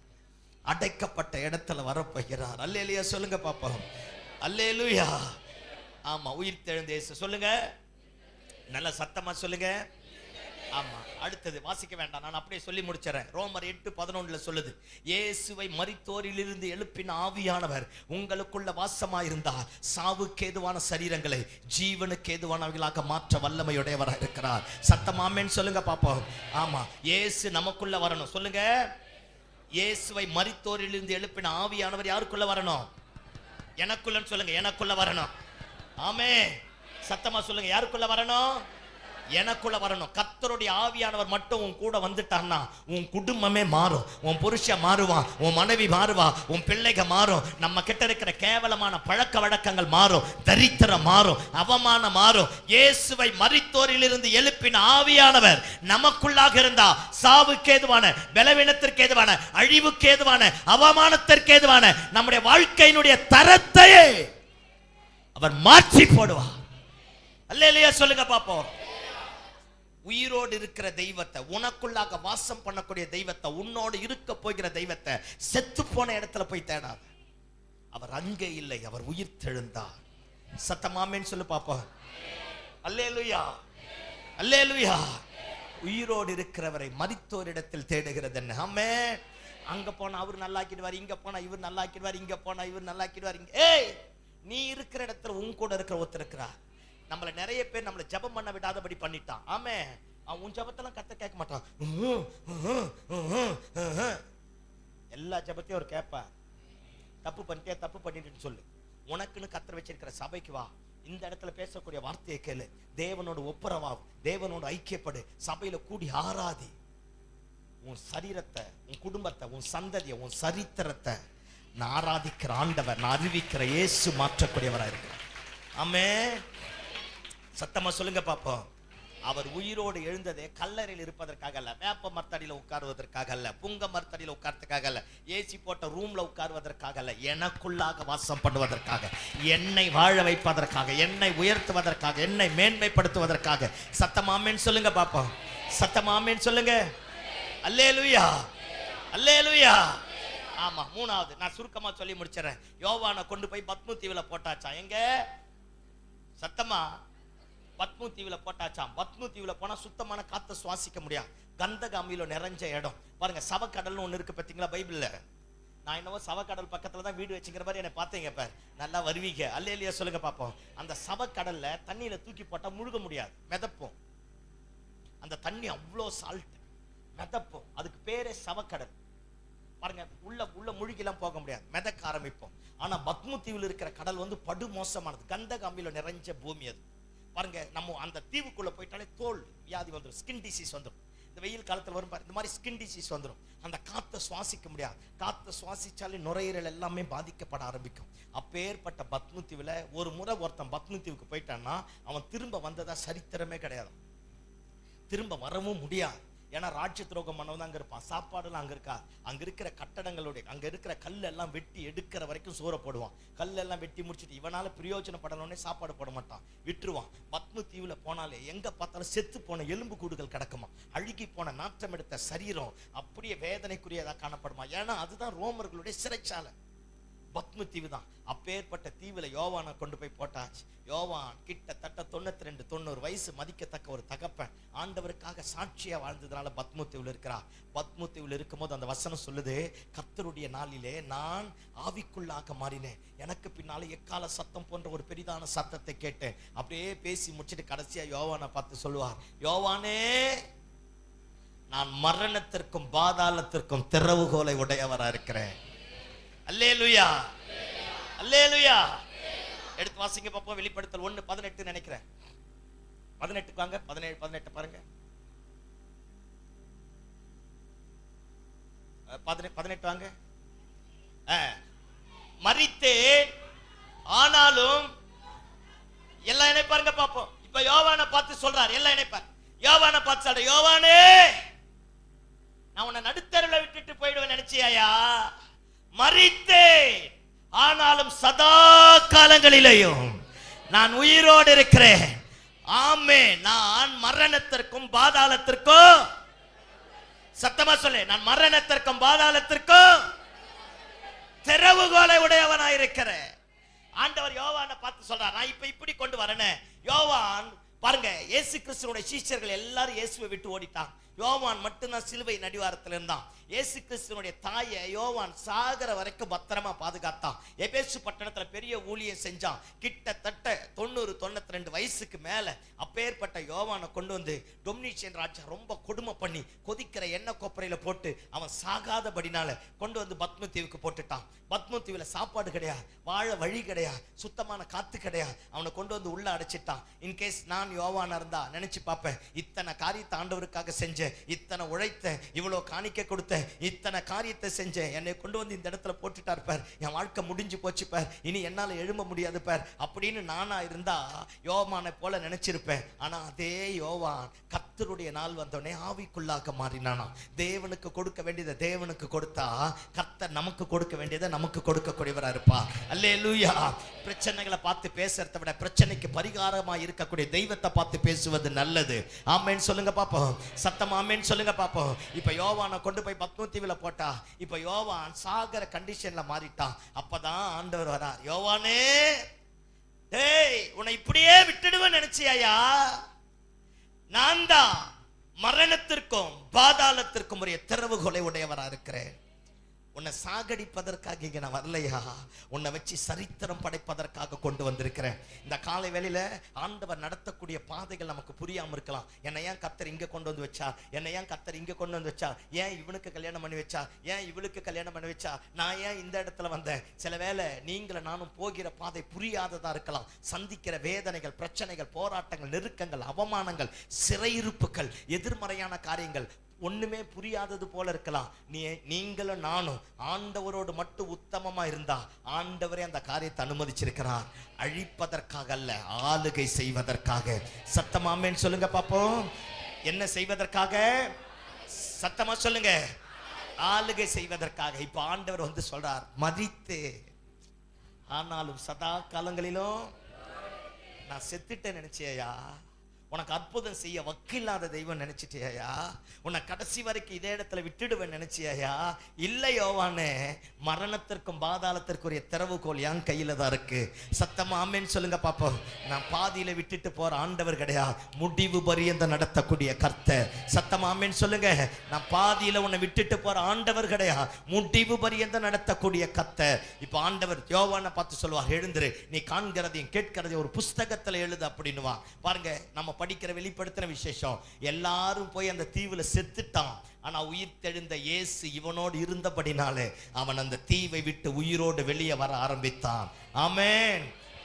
அடைக்கப்பட்ட இடத்துல வரப்போகிறார். அல்லேலூயா சொல்லுங்க பாப்போம். அல்லேலூயா. ஆமா, உயிர் தெழுந்த இயேசு சொல்லுங்க, நல்ல சத்தமா சொல்லுங்க. ஆமா, அடுத்தது வாசிக்க வேண்டாம், நான் அப்படியே சொல்லி முடிச்சறேன். ரோமர் 8:11 சொல்லுது, இயேசுவை மரித்தோரிலிருந்து எழுப்பின ஆவியானவர் உங்களுக்குள்ள வாசமாயிருந்தார் சாவுக்கு ஏதுவான சரீரங்களை ஜீவனுக்கு ஏதுவானவர்களாக மாற்ற வல்லமையுடையவராக இருக்கிறார். சத்தமா ஆமென் சொல்லுங்க பாப்போம். ஆமா, இயேசு நமக்குள்ள வரணும். சொல்லுங்க, இயேசுவை மரித்தோரிலிருந்து எழுப்பின ஆவியானவர் யாருக்குள்ள வரணும்? எனக்குள்ளன்னு சொல்லுங்க, எனக்குள்ள வரணும். ஆமென். சத்தமா சொல்லுங்க, யாருக்குள்ள வரணும்? எனக்குள்ள வரணும். கர்த்தருடைய ஆவியானவர் மட்டும் உன் கூட வந்துட்டான்னா உன் குடும்பமே மாறும். உன் புருஷன் மாறுவான், உன் மனைவி மாறுவா, உன் பிள்ளைங்க மாறும், நம்ம கிட்ட இருக்கிற கேவலமான பழக்க வழக்கங்கள் மாறும், தரித்திரம் மாறும், அவமானம் மாறும். இயேசுவை மரித்தோரிலிருந்து எழுப்பின ஆவியானவர் நமக்குள்ளாக இருந்தா சாவுக்கு ஏதுவான, பலவீனத்திற்கு ஏதுவான, அழிவுக்கு ஏதுவான, அவமானத்திற்கு ஏதுவான நம்முடைய வாழ்க்கையினுடைய தரத்தையே அவர் மாற்றி போடுவார். அல்லேலூயா சொல்லுங்க பாப்போம். உயிரோடு இருக்கிற தெய்வத்தை, உனக்குள்ளாக வாசம் பண்ணக்கூடிய தெய்வத்தை, உன்னோடு இருக்க போகிற தெய்வத்தை செத்து போன இடத்துல போய் தேடாத. அவர் அங்கே இல்லை, அவர் உயிர் தெழுந்தார். சத்தமாமேன்னு சொல்லு பாப்போம். அல்லேலூயா, அல்லேலூயா. உயிரோடு இருக்கிறவரை மரித்தோரிடத்தில் தேடுகிறது என்ன? ஆமென். அங்க போனா அவர் நல்லாக்கிடுவார், இங்க போனா இவர் நல்லாக்கிடுவார், இங்க போனா இவர் நல்லாக்கிடுவார். ஏய், நீ இருக்கிற இடத்துல உன் கூட இருக்கிற ஒருத்தர் இருக்கிறார். நம்மள நிறைய பேர் நம்மள ஜெபம் பண்ண விடாதபடி பண்ணிட்டான். ஆமென். அவன் உன் ஜெபத்தெல்லாம் கர்த்தர் கேட்க மாட்டான். எல்லா ஜெபத்தையும் அவர் கேட்பார். தப்பு பண்ணிட்டே, தப்பு பண்ணிட்டுன்னு சொல்லு. உனக்குன்னு கர்த்தர் வச்சிருக்கிற சபைக்கு வா. இந்த இடத்துல பேசக்கூடிய வார்த்தையை கேளு. தேவனோடு ஒப்புரவாகும், தேவனோடு ஐக்கியப்படு, சபையில கூடி ஆராதி. உன் சரீரத்தை, உன் குடும்பத்தை, உன் சந்ததியை, உன் சரித்திரத்தை நான் ஆராதிக்கிற ஆண்டவர், நான் அறிவிக்கிற இயேசு மாற்றக்கூடியவராக இருக்கிறார். ஆமென். சத்தமா சொல்லுங்க பாப்போம். அவர் உயிரோடு எழுந்ததே கல்லறையில் இருப்பதற்காக அல்ல, வேப்ப மரத்தடியில உட்காருவதற்காக அல்ல, புங்க மரத்தடியில உட்கார்றதுக்காக அல்ல, ஏசி போட்ட ரூம்ல உட்காருவதற்காக அல்ல, எனக்குள்ளாக வாசம் பண்ணுவதற்காக, என்னை வாழ வைப்பதற்காக, என்னை உயர்த்துவதற்காக, என்னை மேன்மைப்படுத்துவதற்காக. சத்தமாமேன்னு சொல்லுங்க பாப்போம். சத்தமாமேன்னு சொல்லுங்க. அல்லேலூயா, அல்லேலூயா. ஆமா, மூணாவது நான் சுருக்கமா சொல்லி முடிச்சிடறேன். யோவானை கொண்டு போய் பத்மு தீவுல போட்டாச்சா. எங்க? சத்தமா, பத்மு தீவுல போட்டாச்சாம். பத்மு தீவுல போனா சுத்தமான காத்த சுவாசிக்க முடியாது. கந்தகாமியில நிறைஞ்ச இடம். பாருங்க, சவக்கடல்னு ஒண்ணு இருக்கு பாத்தீங்களா பைபிள்ல. நான் என்னவோ சவக்கடல் பக்கத்துல தான் வீடு வச்சுக்கிற மாதிரி என்ன பார்த்தீங்க. இப்ப நல்லா வருவீங்க. அல்லேலூயா சொல்லுங்க பாப்போம். அந்த சவக்கடல்ல தண்ணியில தூக்கி போட்டா முழுக முடியாது, மிதப்போம். அந்த தண்ணி அவ்வளோ சால்ட், மிதப்போம். அதுக்கு பேரே சவக்கடல். பாருங்க, உள்ள முழுகிலாம் போக முடியாது, மிதக்க ஆரம்பிப்போம். ஆனா பத்மு தீவில் இருக்கிற கடல் வந்து படு மோசமானது, கந்தகாமியில நிறைஞ்ச பூமி அது. பாருங்க, நம்ம அந்த தீவுக்குள்ள போயிட்டாலே தோல் வியாதி வந்துடும், ஸ்கின் டிசீஸ் வந்துடும். இந்த வெயில் காலத்துல வரும் பாரு, இந்த மாதிரி ஸ்கின் டிசீஸ் வந்துடும். அந்த காத்தை சுவாசிக்க முடியாது. காத்தை சுவாசிச்சாலே நுரையீரல் எல்லாமே பாதிக்கப்பட ஆரம்பிக்கும். அப்பேற்பட்ட பத்மு தீவுல ஒரு முறை ஒருத்தன் பத்மு தீவுக்கு போயிட்டான்னா அவன் திரும்ப வந்ததா சரித்திரமே கிடையாது, திரும்ப வரவும் முடியாது. ஏன்னா ராஜ்ய துரோகம் பண்ணவன் அங்க இருப்பான், சாப்பாடுலாம் அங்க இருக்கா. அங்க இருக்கிற கட்டடங்களுடைய, அங்க இருக்கிற கல் எல்லாம் வெட்டி எடுக்கிற வரைக்கும் சோற போடுவான். கல் எல்லாம் வெட்டி முடிச்சுட்டு இவனால பிரயோஜனப்படணும்னே சாப்பாடு போட மாட்டான், விட்டுருவான். பத்மு தீவுல போனாலே எங்க பார்த்தாலும் செத்து போன எலும்பு கூடுகள் கிடக்குமா, அழுகி போன நாற்றம் எடுத்த சரீரம் அப்படியே வேதனைக்குரியதா காணப்படுமா. ஏன்னா அதுதான் ரோமர்களுடைய சிறைச்சாலை. பத்மு தீவு தான். அப்பேற்பட்ட தீவுல யோவானை கொண்டு போய் போட்டாச்சு. யோவான் கிட்டத்தட்ட 92-90 வயசு, மதிக்கத்தக்க ஒரு தகப்பன், ஆண்டவருக்காக சாட்சியா வாழ்ந்ததுனால பத்மு தீவுல இருக்கிறார். பத்மு தீவுல இருக்கும்போது அந்த வசனம் சொல்லுது, கர்த்தருடைய நாளிலே நான் ஆவிக்குள்ளாக மாறினேன், எனக்கு பின்னால எக்கால சத்தம் போன்ற ஒரு பெரிதான சத்தத்தை கேட்டேன். அப்படியே பேசி முடிச்சுட்டு கடைசியா யோவானை பார்த்து சொல்லுவார், யோவானே, நான் மரணத்திற்கும் பாதாளத்திற்கும் திறவுகோலை உடையவரா இருக்கிறேன். அல்லேலூயா, அல்லேலூயா. எடுத்து வாசிங்க பாப்போம். வெளிப்படுத்தல் 1:18 நினைக்கிறேன். 18 வாங்க. 17-18 பாருங்க. 18 வாங்க. மரித்தேன் ஆனாலும், எல்லாம் இணைப்பாருங்க பாப்போம். இப்ப யோவானை பார்த்து சொல்றார், எல்லாம் இணைப்பார். யோவானை பார்த்து சொல்ற, யோவானே, நான் உன்னை நடுத்தருவில் விட்டுட்டு போயிடுவேன் நினைச்சியாயா? மரித்தேன் ஆனாலும் சதா காலங்களிலேயும் நான் உயிரோடு இருக்கிறேன். ஆமென். நான் மரணத்திற்கும் பாதாளத்திற்கும், சத்தமா சொல்லு, நான் மரணத்திற்கும் பாதாளத்திற்கும் திறவுகோலை உடையவனாயிருக்கிறேன். ஆண்டவர் யோவானை பார்த்து சொல்றார், நான் இப்ப இப்படி கொண்டு வரேன். யோவான் பாருங்க, இயேசு கிறிஸ்துவோட சீஷர்கள் எல்லாரும் இயேசுவை விட்டு ஓடிட்டாங்க. யோவான் மட்டும்தான் சிலுவை நடிவாரத்தில் இருந்தான். இயேசு கிறிஸ்துவனுடைய தாயை யோவான் சாகர வரைக்கும் பத்திரமா பாதுகாத்தான். எபேசு பட்டணத்துல பெரிய ஊழியம் செஞ்சான். கிட்டத்தட்ட 90-92 வயசுக்கு மேல அப்பேற்பட்ட யோவானை கொண்டு வந்து டொமினிஷியன் ராஜா ரொம்ப கொடுமை பண்ணி கொதிக்கிற எண்ணெய் கொப்பரையில போட்டு அவன் சாகாதபடினால கொண்டு வந்து பத்மு தீவுக்கு போட்டுட்டான். பத்மு தீவுல சாப்பாடு கிடையாது, வாழ வழி கிடையாது, சுத்தமான காத்து கிடையாது. அவனை கொண்டு வந்து உள்ள அடைச்சிட்டான். இன்கேஸ் நான் யோவானா இருந்தா நினைச்சு பார்ப்பேன், இத்தனை காரியத்தை ஆண்டவருக்காக செஞ்ச, இத்தனை உழைத்த, இவ்வளவு காணிக்க கொடுத்த, இத்தனை காரியத்தை செஞ்சேன், என்னை கொண்டு வந்து இந்த இடத்துல போட்டுட்டார் பார், என் வாழ்க்கை முடிஞ்சு போச்சு பார், இனி என்னால எழும்ப முடியாது பார் அப்படின்னு நானா இருந்தா யோவானை போல நினைச்சிருப்பேன். ஆனா அதே யோவான் கர்த்தருடைய நாள் வந்தோடனே ஆவிக்குள்ளாக மாறினானா. தேவனுக்கு கொடுக்க வேண்டியதை தேவனுக்கு கொடுத்தா கர்த்தர் நமக்கு கொடுக்க வேண்டியதை நமக்கு கொடுக்கக்கூடியவரா இருப்பார். அல்லேலூயா. பிரச்சனைகளை பார்த்து பேசுறதை விட பிரச்சனைக்கு பரிகாரமா இருக்கக்கூடிய தெய்வத்தை பார்த்து பேசுவது நல்லது. ஆமென் சொல்லுங்க பாப்போம். சத்தம் ஆமென் சொல்லுங்க பாப்போம். இப்ப யோவானை கொண்டு போய் பத்மு தீவுல போட்டா, இப்ப யோவான் சாகர கண்டிஷன்ல மாறிட்டான். அப்பதான் ஆண்டவர் வரார், யோவானே, டேய், உன்னை இப்படியே விட்டுடுவேன் நினைச்சியாயா? நான் தான் மரணத்திற்கும் பாதாளத்திற்கும் உரிய திறவுகோலை உடையவரா இருக்கிறேன். உன்னை சாகடிப்பதற்காக இங்க நான் வரலையா, உன்னை வச்சு சரித்திரம் படைப்பதற்காக கொண்டு வந்திருக்கிறேன். இந்த காலை வேளையில ஆண்டவர் நடத்தக்கூடிய பாதைகள் நமக்கு புரியாம இருக்கலாம். என்னை ஏன் கர்த்தர் இங்க கொண்டு வந்து வச்சா, என்னை ஏன் கர்த்தர் இங்க கொண்டு வந்து வச்சா, ஏன் இவனுக்கு கல்யாணம் பண்ணி வச்சா, ஏன் இவளுக்கு கல்யாணம் பண்ணி வச்சா, நான் ஏன் இந்த இடத்துல வந்தேன். சில வேளை நீங்களும் நானும் போகிற பாதை புரியாததா இருக்கலாம். சந்திக்கிற வேதனைகள், பிரச்சனைகள், போராட்டங்கள், நெருக்கங்கள், அவமானங்கள், சிறையிருப்புகள், எதிர்மறையான காரியங்கள் ஒண்ணுமே புரியாதது போல இருக்கலாம். நீங்களும் நானும் ஆண்டவரோடு மட்டும் உத்தமமா இருந்தா ஆண்டவரே அந்த காரியத்தை அனுமதிச்சிருக்கிறார். அழிப்பதற்காக அல்ல, ஆளுகை செய்வதற்காக. சத்தமாமேன்னு சொல்லுங்க பாப்போம். என்ன செய்வதற்காக? சத்தமா சொல்லுங்க. ஆளுகை செய்வதற்காக. இப்ப ஆண்டவர் வந்து சொல்றார், மரித்து ஆனாலும் சதா காலங்களிலும் நான் செத்துட்டேன் நினைச்சேயா? உனக்கு அற்புதம் செய்ய வக்கில்லாத தெய்வம் நினைச்சிட்டியா? உன்னை கடைசி வரைக்கும் இதே இடத்துல விட்டுடுவேன் நினைச்சியா? இல்லை யோவானே, மரணத்திற்கும் பாதாளத்திற்குரிய திறவுகோல் என் கையில தான் இருக்கு. சத்தமா ஆமென் சொல்லுங்க பாப்போம். நான் பாதியில விட்டுட்டு போற ஆண்டவர் கிடையாது, முடிவு பரியந்த நடத்தக்கூடிய கர்த்தர். சத்தமா ஆமென் சொல்லுங்க. நான் பாதியில உன்னை விட்டுட்டு போற ஆண்டவர் கிடையாது, முடிவு பரியந்த நடத்தக்கூடிய கர்த்தர். இப்ப ஆண்டவர் யோவானை பார்த்து சொல்லுவார், எழுந்துரு, நீ காண்கிறதையும் கேட்கிறதையும் ஒரு புஸ்தகத்துல எழுது அப்படின்னுவா. பாருங்க, நம்ம படிக்கிற வெளிப்படுத்தின விசேஷம், எல்லாரும் போய் அந்த தீவுல செத்துட்டான். ஆனா உயிர் தெழுந்த இயேசு இவனோடு இருந்தபடினாலே அவன் அந்த தீவை விட்டு உயிரோடு வெளியே வர ஆரம்பித்தான். ஆமென்.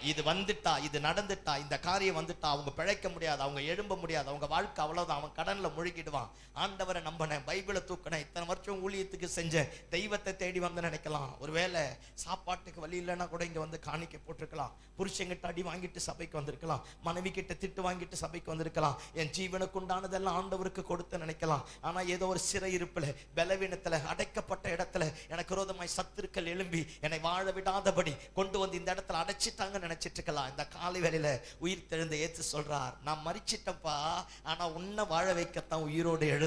இது வந்துட்டா, இது நடந்துட்டா, இந்த காரியம் வந்துட்டா, அவங்க பிழைக்க முடியாது, அவங்க எழும்ப முடியாது, அவங்க வாழ்க்கை அவ்வளவுதான், அவன் கடன்ல முழுகிடுவான். ஆண்டவரை நம்பினேன், பைபிளை தூக்கினேன், இத்தனை வருஷம் ஊழியத்துக்கு செஞ்ச தெய்வத்தை தேடி வந்து நினைக்கலாம். ஒருவேளை சாப்பாட்டுக்கு வழி இல்லைன்னா கூட இங்க வந்து காணிக்க போட்டிருக்கலாம், புருஷங்கிட்ட அடி வாங்கிட்டு சபைக்கு வந்திருக்கலாம், மனைவி கிட்ட திட்டு வாங்கிட்டு சபைக்கு வந்திருக்கலாம், என் ஜீவனுக்கு உண்டானதெல்லாம் ஆண்டவருக்கு கொடுத்து நினைக்கலாம். ஆனா ஏதோ ஒரு சிறை இருப்புல, பலவீனத்துல, அடைக்கப்பட்ட இடத்துல எனக்கு விரோதமாய் சத்துருக்கள் எழும்பி என்னை வாழ விடாதபடி கொண்டு வந்து இந்த இடத்துல அடைச்சிட்டாங்க நினைச்சிட்டு இருக்கலாம். இந்த காலை வேளையில உயிர் தெழுந்த இயேசு சொல்றார், நான் மரிச்சிட்டப்பா, ஆனா உன்னை வாழ வைக்கத்தான் உயிரோடு எழுந்த.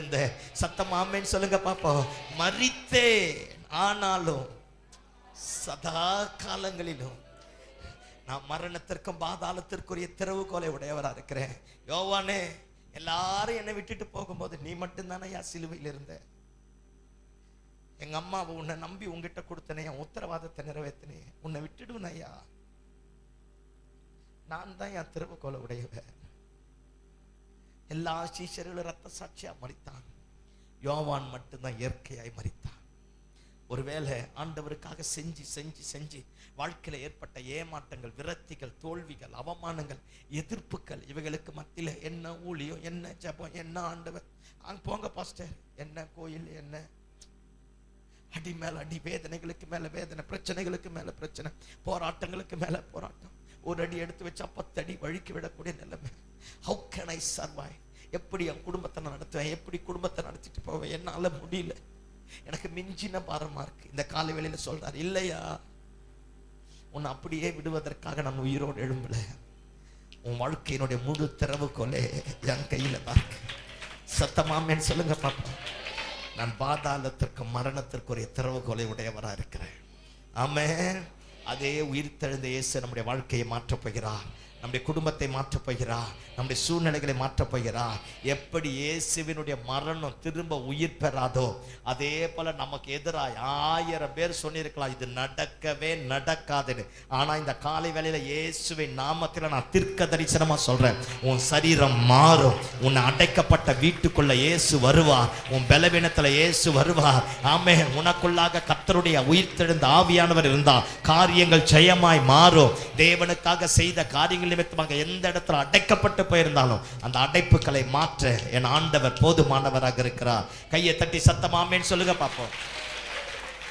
சத்தம் ஆமென் சொல்லுங்க பாப்போம். மரித்தே ஆனாலும் சதா காலங்களிலும் நான் மரணத்திற்கும் பாதாளத்திற்குரிய திறவுகோலை உடையவரா இருக்கிறேன். யோவானே, எல்லாரும் என்னை விட்டுட்டு போகும்போது நீ மட்டும்தானே சிலுவையில் இருந்த. எங்க அம்மாவை உன்னை நம்பி உங்ககிட்ட கொடுத்தனே, என் உத்தரவாதத்தை நிறைவேற்றினே, உன்னை விட்டுடுவேன் ஐயா. நான் தான் என் திறவுகோலை உடையவர். எல்லா சீஷர்களும் ரத்த சாட்சியா மரித்தான், யோவான் மட்டும்தான் இயற்கையாய் மரித்தான். ஒருவேளை ஆண்டவருக்காக செஞ்சு செஞ்சு செஞ்சு வாழ்க்கையில ஏற்பட்ட ஏமாற்றங்கள், விரக்திகள், தோல்விகள், அவமானங்கள், எதிர்ப்புகள், இவைகளுக்கு மத்தியில என்ன ஊழியம், என்ன ஜெபம், என்ன ஆண்டவர், அங்க போங்க பாஸ்டர், என்ன கோயில், என்ன அடி மேல அடி, வேதனைகளுக்கு மேல வேதனை, பிரச்சனைகளுக்கு மேல பிரச்சனை, போராட்டங்களுக்கு மேல போராட்டம், ஒரு அடி எடுத்து வச்சா 10 அடி வழுக்கி விடக்கூடிய நிலைமை. How can I survive? எப்படி என் குடும்பத்தை நடத்துவேன், எப்படி குடும்பத்தை நடத்திட்டு போவேன், என்னால முடியல, எனக்கு மிஞ்சின பாரமா இருக்கு. இந்த காலை வேளையில சொல்றாரு, இல்லையா, உன்னை அப்படியே விடுவதற்காக நான் உயிரோடு எழும்பல. உன் வாழ்க்கையினுடைய முழு திறவுகோலே என் கையில தான். சத்தமாமேன்னு சொல்லுங்க பாப்பா. நான் பாதாளத்திற்கும் மரணத்திற்குரிய திறவுகோலை உடையவரா இருக்கிறேன். ஆமென். அதே உயிர்த்தெழுந்த இயேசு நம்முடைய வாழ்க்கையை மாற்றப் போகிறார், நம்முடைய குடும்பத்தை மாற்றப் போகிறார், நம்முடைய சூழ்நிலைகளை மாற்றப் போகிறார். எப்படி இயேசுவினுடைய மரணம் திரும்ப உயிர் பெறாதோ, அதே போல நமக்கு எதிராய் 1000 பேர் சொல்லியிருக்கலாம் இது நடக்கவே நடக்காதுன்னு. ஆனா இந்த காலை வேளையில இயேசுவின் நாமத்தில் நான் தீர்க்க தரிசனமா சொல்றேன், உன் சரீரம் மாறும். உன்னை அடைக்கப்பட்ட வீட்டுக்குள்ள இயேசு வருவார், உன் பலவீனத்துல இயேசு வருவார். ஆமென். உனக்குள்ளாக கர்த்தருடைய உயிர்த்தெழுந்த ஆவியானவர் இருந்தா காரியங்கள் ஜெயமாய் மாறும். தேவனுக்காக செய்த காரியங்கள் நிமித்தமாக எந்த இடத்துல அடைக்கப்பட்டு போயிருந்தாலும் அந்த அடைப்புகளை மாற்ற என் ஆண்டவர் போதுமானவராக இருக்கிறார். கையை தட்டி சத்தமாமேன்னு சொல்லுங்க பாப்போம்.